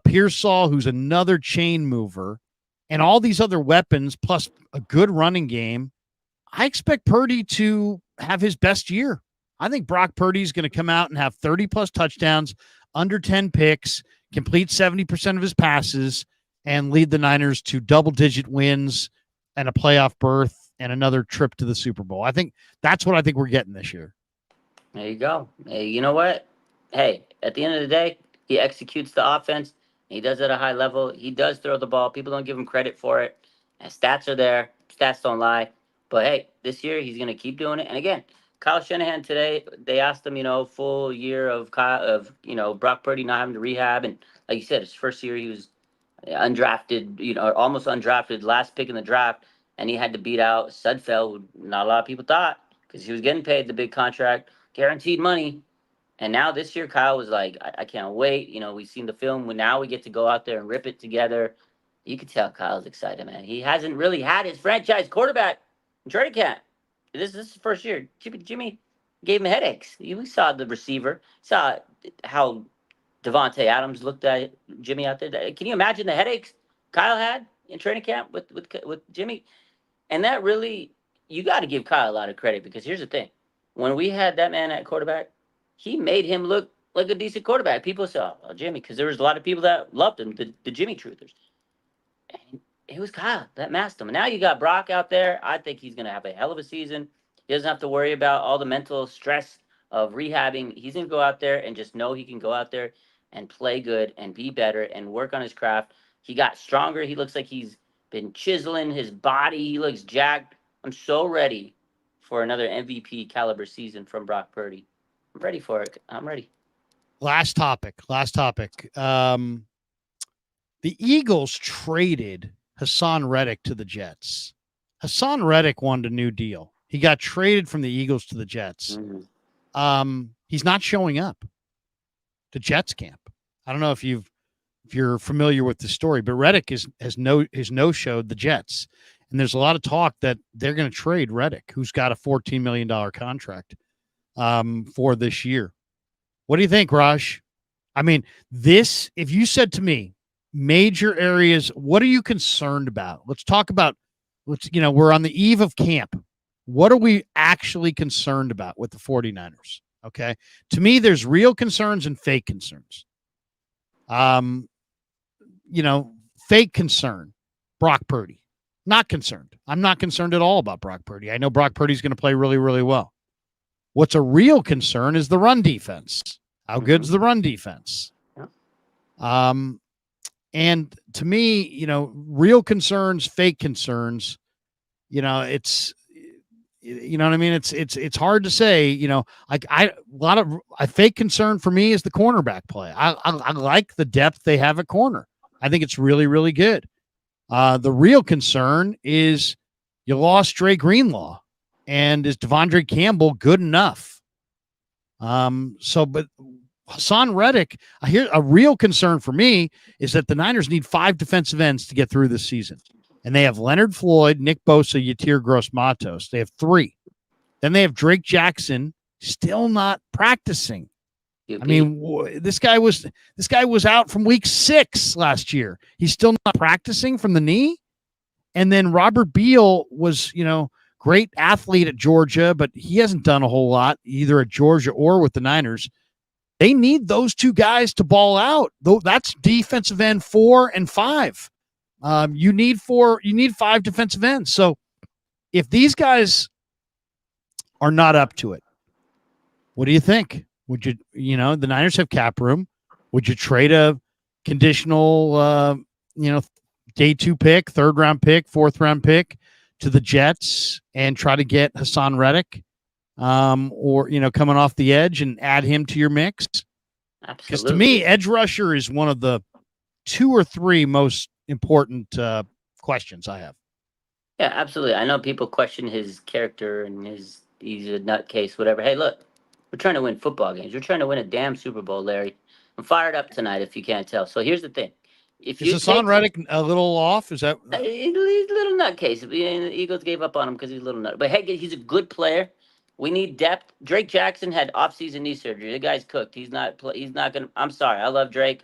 S1: Pearsall, who's another chain mover, and all these other weapons, plus a good running game. I expect Purdy to have his best year. I think Brock Purdy is going to come out and have 30-plus touchdowns, under 10 picks, complete 70% of his passes, and lead the Niners to double-digit wins and a playoff berth and another trip to the Super Bowl. I think that's what I think we're getting this year.
S2: There you go. Hey, you know what? Hey, at the end of the day, he executes the offense. He does it at a high level. He does throw the ball. People don't give him credit for it. And stats are there. Stats don't lie. But, hey, this year he's going to keep doing it. And, again, Kyle Shanahan today, they asked him, full year of Brock Purdy not having to rehab. And, like you said, his first year he was undrafted, almost undrafted, last pick in the draft. And he had to beat out Sudfeld, who not a lot of people thought, because he was getting paid the big contract, guaranteed money. And now this year, Kyle was like, I can't wait. We've seen the film. Now we get to go out there and rip it together. You could tell Kyle's excited, man. He hasn't really had his franchise quarterback in training camp. This is his first year. Jimmy gave him headaches. We saw the receiver. Saw how Devontae Adams looked at Jimmy out there. Can you imagine the headaches Kyle had in training camp with Jimmy? And that really, you got to give Kyle a lot of credit, because here's the thing. When we had that man at quarterback, he made him look like a decent quarterback. People said, oh, Jimmy, because there was a lot of people that loved him, the Jimmy truthers. And it was Kyle that masked him. And now you got Brock out there. I think he's going to have a hell of a season. He doesn't have to worry about all the mental stress of rehabbing. He's going to go out there and just know he can go out there and play good and be better and work on his craft. He got stronger. He looks like he's been chiseling his body. He looks jacked. I'm so ready for another MVP caliber season from Brock Purdy. I'm ready for it. I'm ready.
S1: Last topic. The Eagles traded Hassan Reddick to the Jets. Hassan Reddick wanted a new deal. He got traded from the Eagles to the Jets. He's not showing up to Jets camp. I don't know if you're familiar with the story, but Reddick has no-showed the Jets. And there's a lot of talk that they're going to trade Reddick, who's got a $14 million contract for this year. What do you think, Raj? I mean, if you said to me, major areas, what are you concerned about? Let's talk about, we're on the eve of camp. What are we actually concerned about with the 49ers? Okay. To me, there's real concerns and fake concerns. Fake concern, Brock Purdy. Not concerned. I'm not concerned at all about Brock Purdy. I know Brock Purdy's going to play really, really well. What's a real concern is the run defense. How good's the run defense? And to me, real concerns, fake concerns, it's, you know what I mean? It's hard to say, a lot of a fake concern for me is the cornerback play. I like the depth they have at corner. I think it's really, really good. The real concern is you lost Dre Greenlaw, and is Devondre Campbell good enough? But Hassan Reddick, I hear a real concern for me is that the Niners need 5 defensive ends to get through this season. And they have Leonard Floyd, Nick Bosa, Yatir Gross-Matos. They have 3. Then they have Drake Jackson still not practicing. I mean, this guy was out from week 6 last year. He's still not practicing from the knee. And then Robert Beal was, great athlete at Georgia, but he hasn't done a whole lot either at Georgia or with the Niners. They need those 2 guys to ball out. Though that's defensive end 4 and 5. You need 5 defensive ends. So if these guys are not up to it, what do you think? Would you, the Niners have cap room. Would you trade a conditional, day 2 pick, 3rd round pick, 4th round pick to the Jets and try to get Hassan Reddick, or, coming off the edge and add him to your mix? Because to me, edge rusher is one of the 2 or 3 most important questions I have.
S2: Yeah, absolutely. I know people question his character and he's a nutcase, whatever. Hey, look, we're trying to win football games. We're trying to win a damn Super Bowl, Larry. I'm fired up tonight, if you can't tell. So here's the thing.
S1: Is Hassan Reddick a little off? Is that
S2: he's a little nutcase? The Eagles gave up on him because he's a little nut. But hey, he's a good player. We need depth. Drake Jackson had off-season knee surgery. The guy's cooked. He's not gonna. I'm sorry. I love Drake.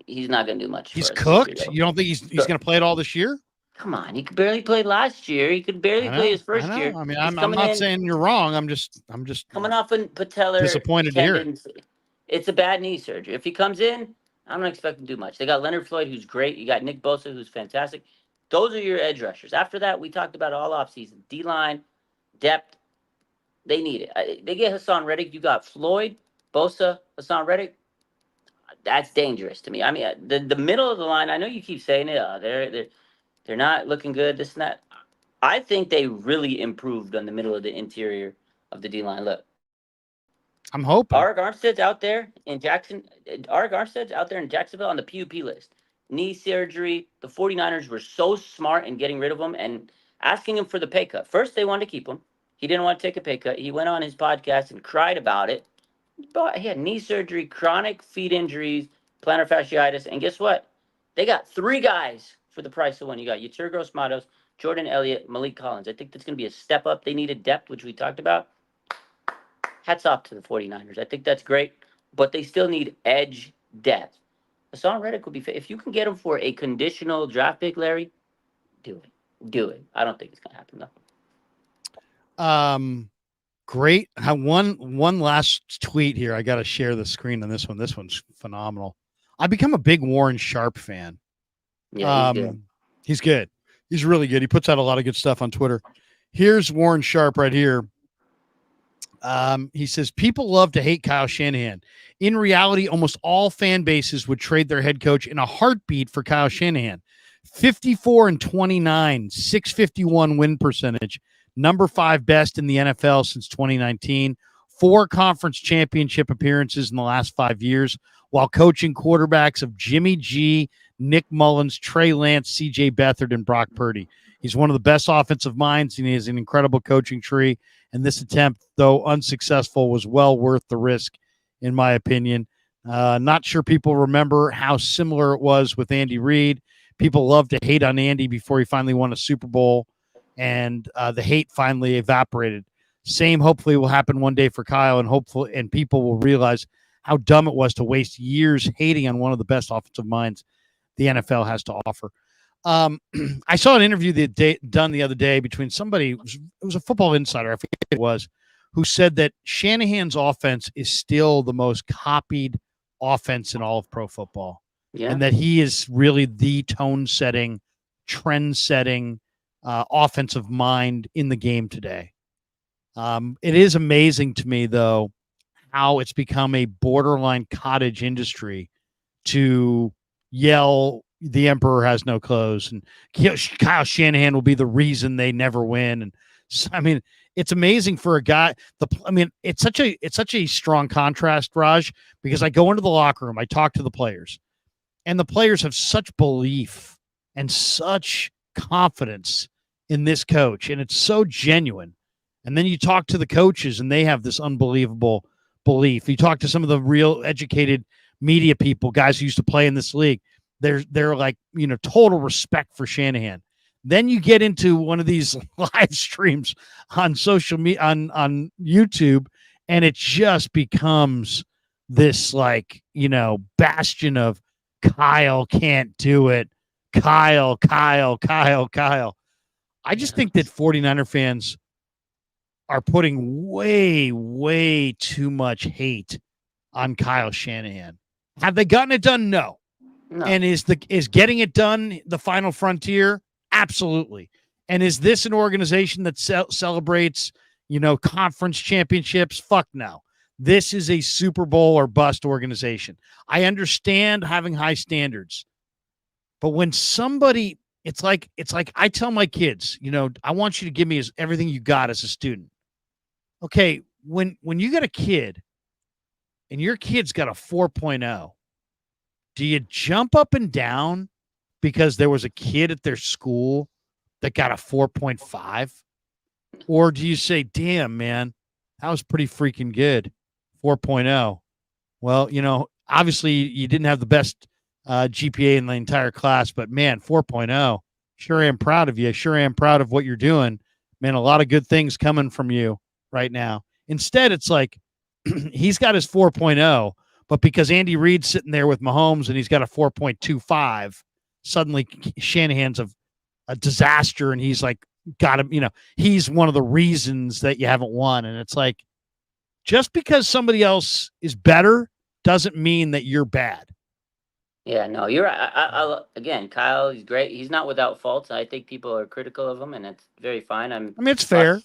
S2: He's not gonna do much.
S1: He's cooked. You don't think he's gonna play it all this year?
S2: Come on, he could barely play last year. He could barely play his first year.
S1: I mean, I'm not saying you're wrong. I'm just
S2: coming off a patellar
S1: disappointed to hear it.
S2: It's a bad knee surgery. If he comes in, I'm not expecting to do much. They got Leonard Floyd, who's great. You got Nick Bosa, who's fantastic. Those are your edge rushers. After that, we talked about all offseason. D-line, depth, they need it. They get Hassan Reddick. You got Floyd, Bosa, Hassan Reddick. That's dangerous to me. I mean, the middle of the line, I know you keep saying it. They're not looking good, this and that. I think they really improved on the middle of the interior of the D-line. Look.
S1: I'm hoping.
S2: Arik Armstead's out there in Jacksonville on the PUP list. Knee surgery. The 49ers were so smart in getting rid of him and asking him for the pay cut. First, they wanted to keep him. He didn't want to take a pay cut. He went on his podcast and cried about it. But he had knee surgery, chronic feet injuries, plantar fasciitis, and guess what? They got 3 guys for the price of one. You got Yatir Gross-Matos, Jordan Elliott, Malik Collins. I think that's going to be a step up. They needed depth, which we talked about. Hats off to the 49ers. I think that's great, but they still need edge depth. Hassan Reddick would be, if you can get him for a conditional draft pick, Larry, do it. Do it. I don't think it's going to happen, though.
S1: Great. One last tweet here. I got to share the screen on this one. This one's phenomenal. I become a big Warren Sharp fan.
S2: Yeah, he's good.
S1: He's good. He's really good. He puts out a lot of good stuff on Twitter. Here's Warren Sharp right here. He says people love to hate Kyle Shanahan. In reality, almost all fan bases would trade their head coach in a heartbeat for Kyle Shanahan. 54-29, 651 win percentage, number 5 best in the NFL since 2019, 4 conference championship appearances in the last 5 years, while coaching quarterbacks of Jimmy G, Nick Mullins, Trey Lance, C.J. Beathard, and Brock Purdy. He's one of the best offensive minds, and he has an incredible coaching tree. And this attempt, though unsuccessful, was well worth the risk, in my opinion. Not sure people remember how similar it was with Andy Reid. People love to hate on Andy before he finally won a Super Bowl, and the hate finally evaporated. Same hopefully will happen one day for Kyle, and people will realize how dumb it was to waste years hating on one of the best offensive minds the NFL has to offer. I saw an interview done the other day between somebody, it was a Football Insider, I forget who it was, who said that Shanahan's offense is still the most copied offense in all of pro football.
S2: Yeah.
S1: And that he is really the tone-setting, trend-setting offensive mind in the game today. It is amazing to me, though, how it's become a borderline cottage industry to yell, the emperor has no clothes, and Kyle Shanahan will be the reason they never win. And I mean, it's amazing for a guy. It's such a strong contrast, Raj, because I go into the locker room, I talk to the players, and the players have such belief and such confidence in this coach, and it's so genuine. And then you talk to the coaches, and they have this unbelievable belief. You talk to some of the real educated media people, guys who used to play in this league. They're like, total respect for Shanahan. Then you get into one of these live streams on social media, on YouTube, and it just becomes this bastion of Kyle can't do it. Kyle. I just think that 49er fans are putting way, way too much hate on Kyle Shanahan. Have they gotten it done? No. And is getting it done the final frontier? Absolutely. And is this an organization that celebrates, conference championships? Fuck no. This is a Super Bowl or bust organization. I understand having high standards, but when somebody, it's like I tell my kids, I want you to give me everything you got as a student. Okay, when you got a kid and your kid's got a 4.0, do you jump up and down because there was a kid at their school that got a 4.5? Or do you say, damn, man, that was pretty freaking good, 4.0? Well, obviously you didn't have the best GPA in the entire class, but man, 4.0, sure am proud of you. Sure am proud of what you're doing. Man, a lot of good things coming from you right now. Instead, it's like he's got his 4.0, but because Andy Reid's sitting there with Mahomes and he's got a 4.25, suddenly Shanahan's a disaster, and he's like got him, he's one of the reasons that you haven't won. And it's like, just because somebody else is better doesn't mean that you're bad.
S2: Yeah, no, you're right. Again, Kyle, he's great. He's not without faults. I think people are critical of him, and it's very fine.
S1: It's fair.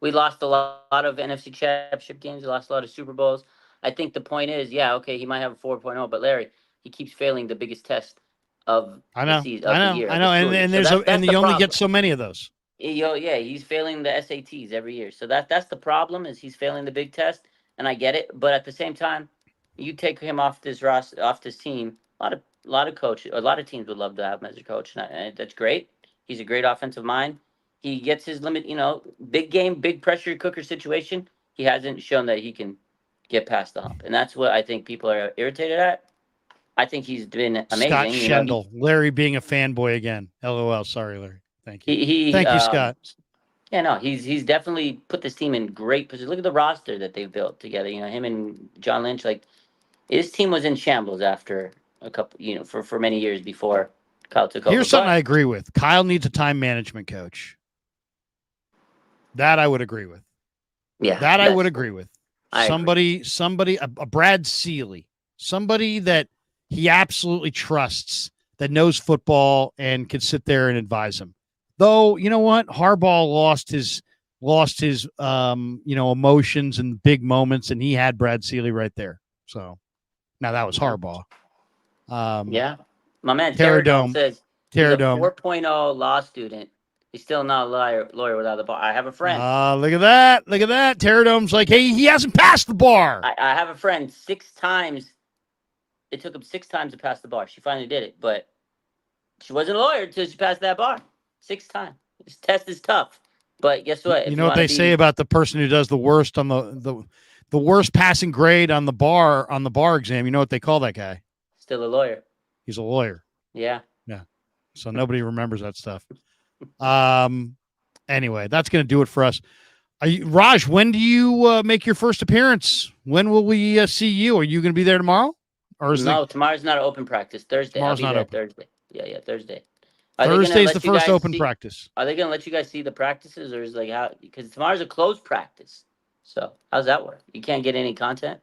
S2: We lost a lot of NFC Championship games. We lost a lot of Super Bowls. I think the point is, okay, he might have a 4.0, but Larry, he keeps failing the biggest test of the season, of the year.
S1: I know, and you only get so many of those.
S2: Yeah, he's failing the SATs every year. So that's the problem, is he's failing the big test, and I get it. But at the same time, you take him off this team, a lot of teams would love to have him as a coach, and that's great. He's a great offensive mind. He gets his limit, big game, big pressure cooker situation. He hasn't shown that he can get past the hump, and that's what I think people are irritated at. I think he's been amazing.
S1: Scott Schendel, Larry being a fanboy again. LOL. Sorry, Larry. Thank you. Thank you, Scott.
S2: Yeah, no, he's definitely put this team in great position. Look at the roster that they've built together. Him and John Lynch, his team was in shambles after a couple, for many years before Kyle took over.
S1: Here's something I agree with. Kyle needs a time management coach. That I would agree with.
S2: Yeah.
S1: That I would agree with.
S2: Somebody,
S1: a Brad Seeley, somebody that he absolutely trusts, that knows football and can sit there and advise him. Though, you know what? Harbaugh lost his lost his, emotions and big moments, and he had Brad Seeley right there. So now that was Harbaugh.
S2: Yeah. My man
S1: Terradome.
S2: Terradome says
S1: Terradome.
S2: he's a 4.0 law student. He's still not a lawyer without the bar. I have a friend.
S1: Look at that. Look at that. Terradome's like, hey, he hasn't passed the bar.
S2: I have a friend 6 times. It took him 6 times to pass the bar. She finally did it, but she wasn't a lawyer until she passed that bar. 6 times. This test is tough. But guess what?
S1: You know what they say about the person who does the worst on the worst passing grade on the bar exam? You know what they call that guy?
S2: Still a lawyer.
S1: He's a lawyer.
S2: Yeah.
S1: Yeah. So nobody remembers that stuff. Anyway, that's going to do it for us. Raj, when do you make your first appearance? When will we see you? Are you going to be there tomorrow? Or is
S2: tomorrow's not an open practice. Thursday.
S1: Tomorrow's
S2: I'll be
S1: not
S2: there
S1: open.
S2: Thursday. Yeah, Thursday.
S1: Thursday's the first open practice.
S2: Are they going to let you guys see the practices, or is like how? Because tomorrow's a closed practice. So how's that work? You can't get any content.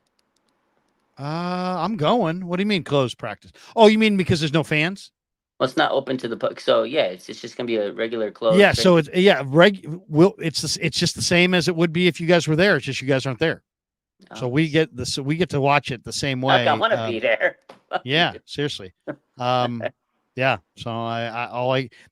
S1: I'm going. What do you mean closed practice? Oh, you mean because there's no fans?
S2: Well, it's not open to the public. So yeah, it's just gonna be a regular closed.
S1: Yeah. So it's it's just the same as it would be if you guys were there. It's just you guys aren't there. So we get to watch it the same way.
S2: I want to be there.
S1: Yeah, seriously. Yeah. So I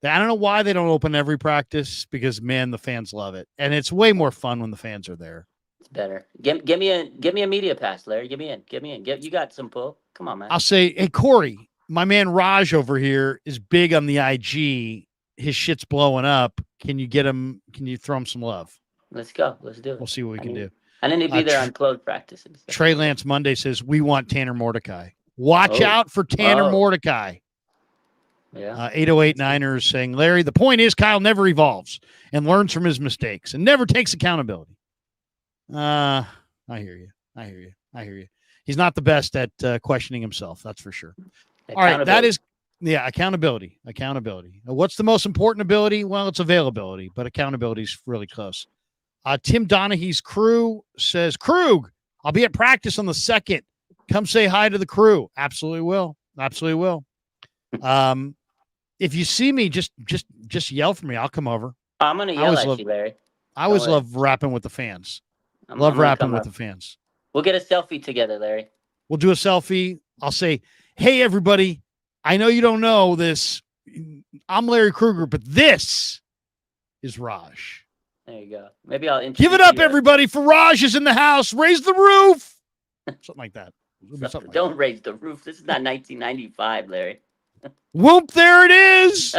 S1: don't know why they don't open every practice, because man, the fans love it, and it's way more fun when the fans are there.
S2: It's better. Give me a media pass, Larry. Get me in. You got some pull. Come on, man.
S1: I'll say, hey, Corey, my man Raj over here is big on the IG. His shit's blowing up. Can you get him? Can you throw him some love?
S2: Let's go. Let's do it.
S1: We'll see what we can do.
S2: I need to be there on closed practices.
S1: Trey Lance Monday says we want Tanner Mordecai. Watch out for Tanner Mordecai.
S2: Yeah.
S1: 808 Niners saying, Larry, the point is Kyle never evolves and learns from his mistakes and never takes accountability. I hear you. He's not the best at questioning himself. That's for sure. All right. That is, accountability. What's the most important ability? Well, it's availability, but accountability is really close. Tim Donaghy's crew says, Krug, I'll be at practice on the 2nd. Come say hi to the crew. Absolutely will. If you see me, just yell for me. I'll come over.
S2: I'm going to yell at you, Larry.
S1: I always love rapping with the fans. Love rapping with the fans.
S2: We'll get a selfie together, Larry.
S1: We'll do a selfie. I'll say, hey, everybody, I know you don't know this. I'm Larry Krueger, but this is Raj.
S2: There you go. Maybe I'll
S1: give it up, everybody, for Raj is in the house. Raise the roof. Something like that.
S2: Don't raise the roof. This is not 1995, Larry.
S1: Whoop, there it is.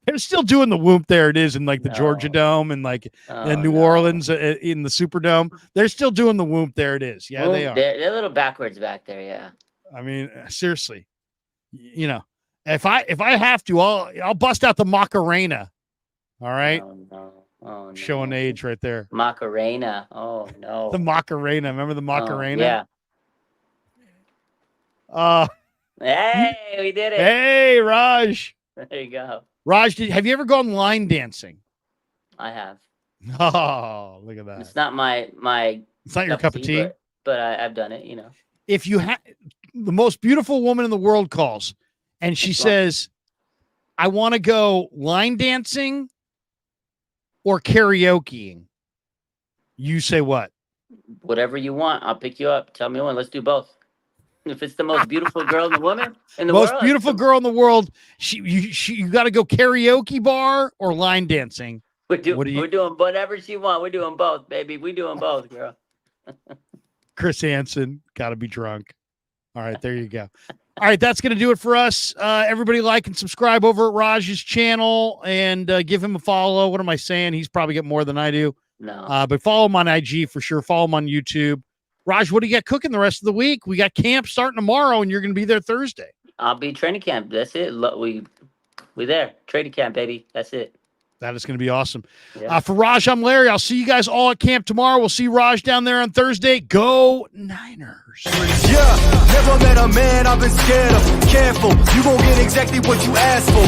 S1: They're still doing the whoop, there it is, in like the Georgia Dome and like New Orleans in the Superdome. They're still doing the whoop, there it is. Yeah, they are.
S2: They're a little backwards back there, yeah.
S1: I mean, seriously, if I have to, I'll bust out the Macarena. All right.
S2: Oh, no.
S1: Showing age right there.
S2: Macarena. Oh no.
S1: The Macarena. Remember the Macarena?
S2: Yeah. Hey, we did it.
S1: Hey, Raj.
S2: There you go.
S1: Raj, have you ever gone line dancing?
S2: I have.
S1: Oh, look at that.
S2: It's not my.
S1: It's not your cup of tea.
S2: But I've done it.
S1: If you have the most beautiful woman in the world calls, and she says, "I want to go line dancing or karaokeing," you say what?
S2: Whatever you want. I'll pick you up. Tell me when. Let's do both. If it's the most beautiful girl in the woman in the
S1: most
S2: world,
S1: beautiful girl in the world, you got to go karaoke bar or line dancing.
S2: We're doing whatever she wants. We're doing both, baby. We're doing both, girl.
S1: Chris Hansen, got to be drunk. All right, there you go. All right, that's going to do it for us. Everybody like and subscribe over at Raj's channel and give him a follow. What am I saying? He's probably got more than I do.
S2: No.
S1: But follow him on IG for sure. Follow him on YouTube. Raj, what do you got cooking the rest of the week? We got camp starting tomorrow, and you're going to be there Thursday.
S2: I'll be training camp. That's it. We there. Training camp, baby. That's it.
S1: That is going to be awesome.
S2: Yeah.
S1: For Raj, I'm Larry. I'll see you guys all at camp tomorrow. We'll see Raj down there on Thursday. Go Niners.
S9: Yeah, never met a man I've been scared of. Careful, you gon' get exactly what you asked for.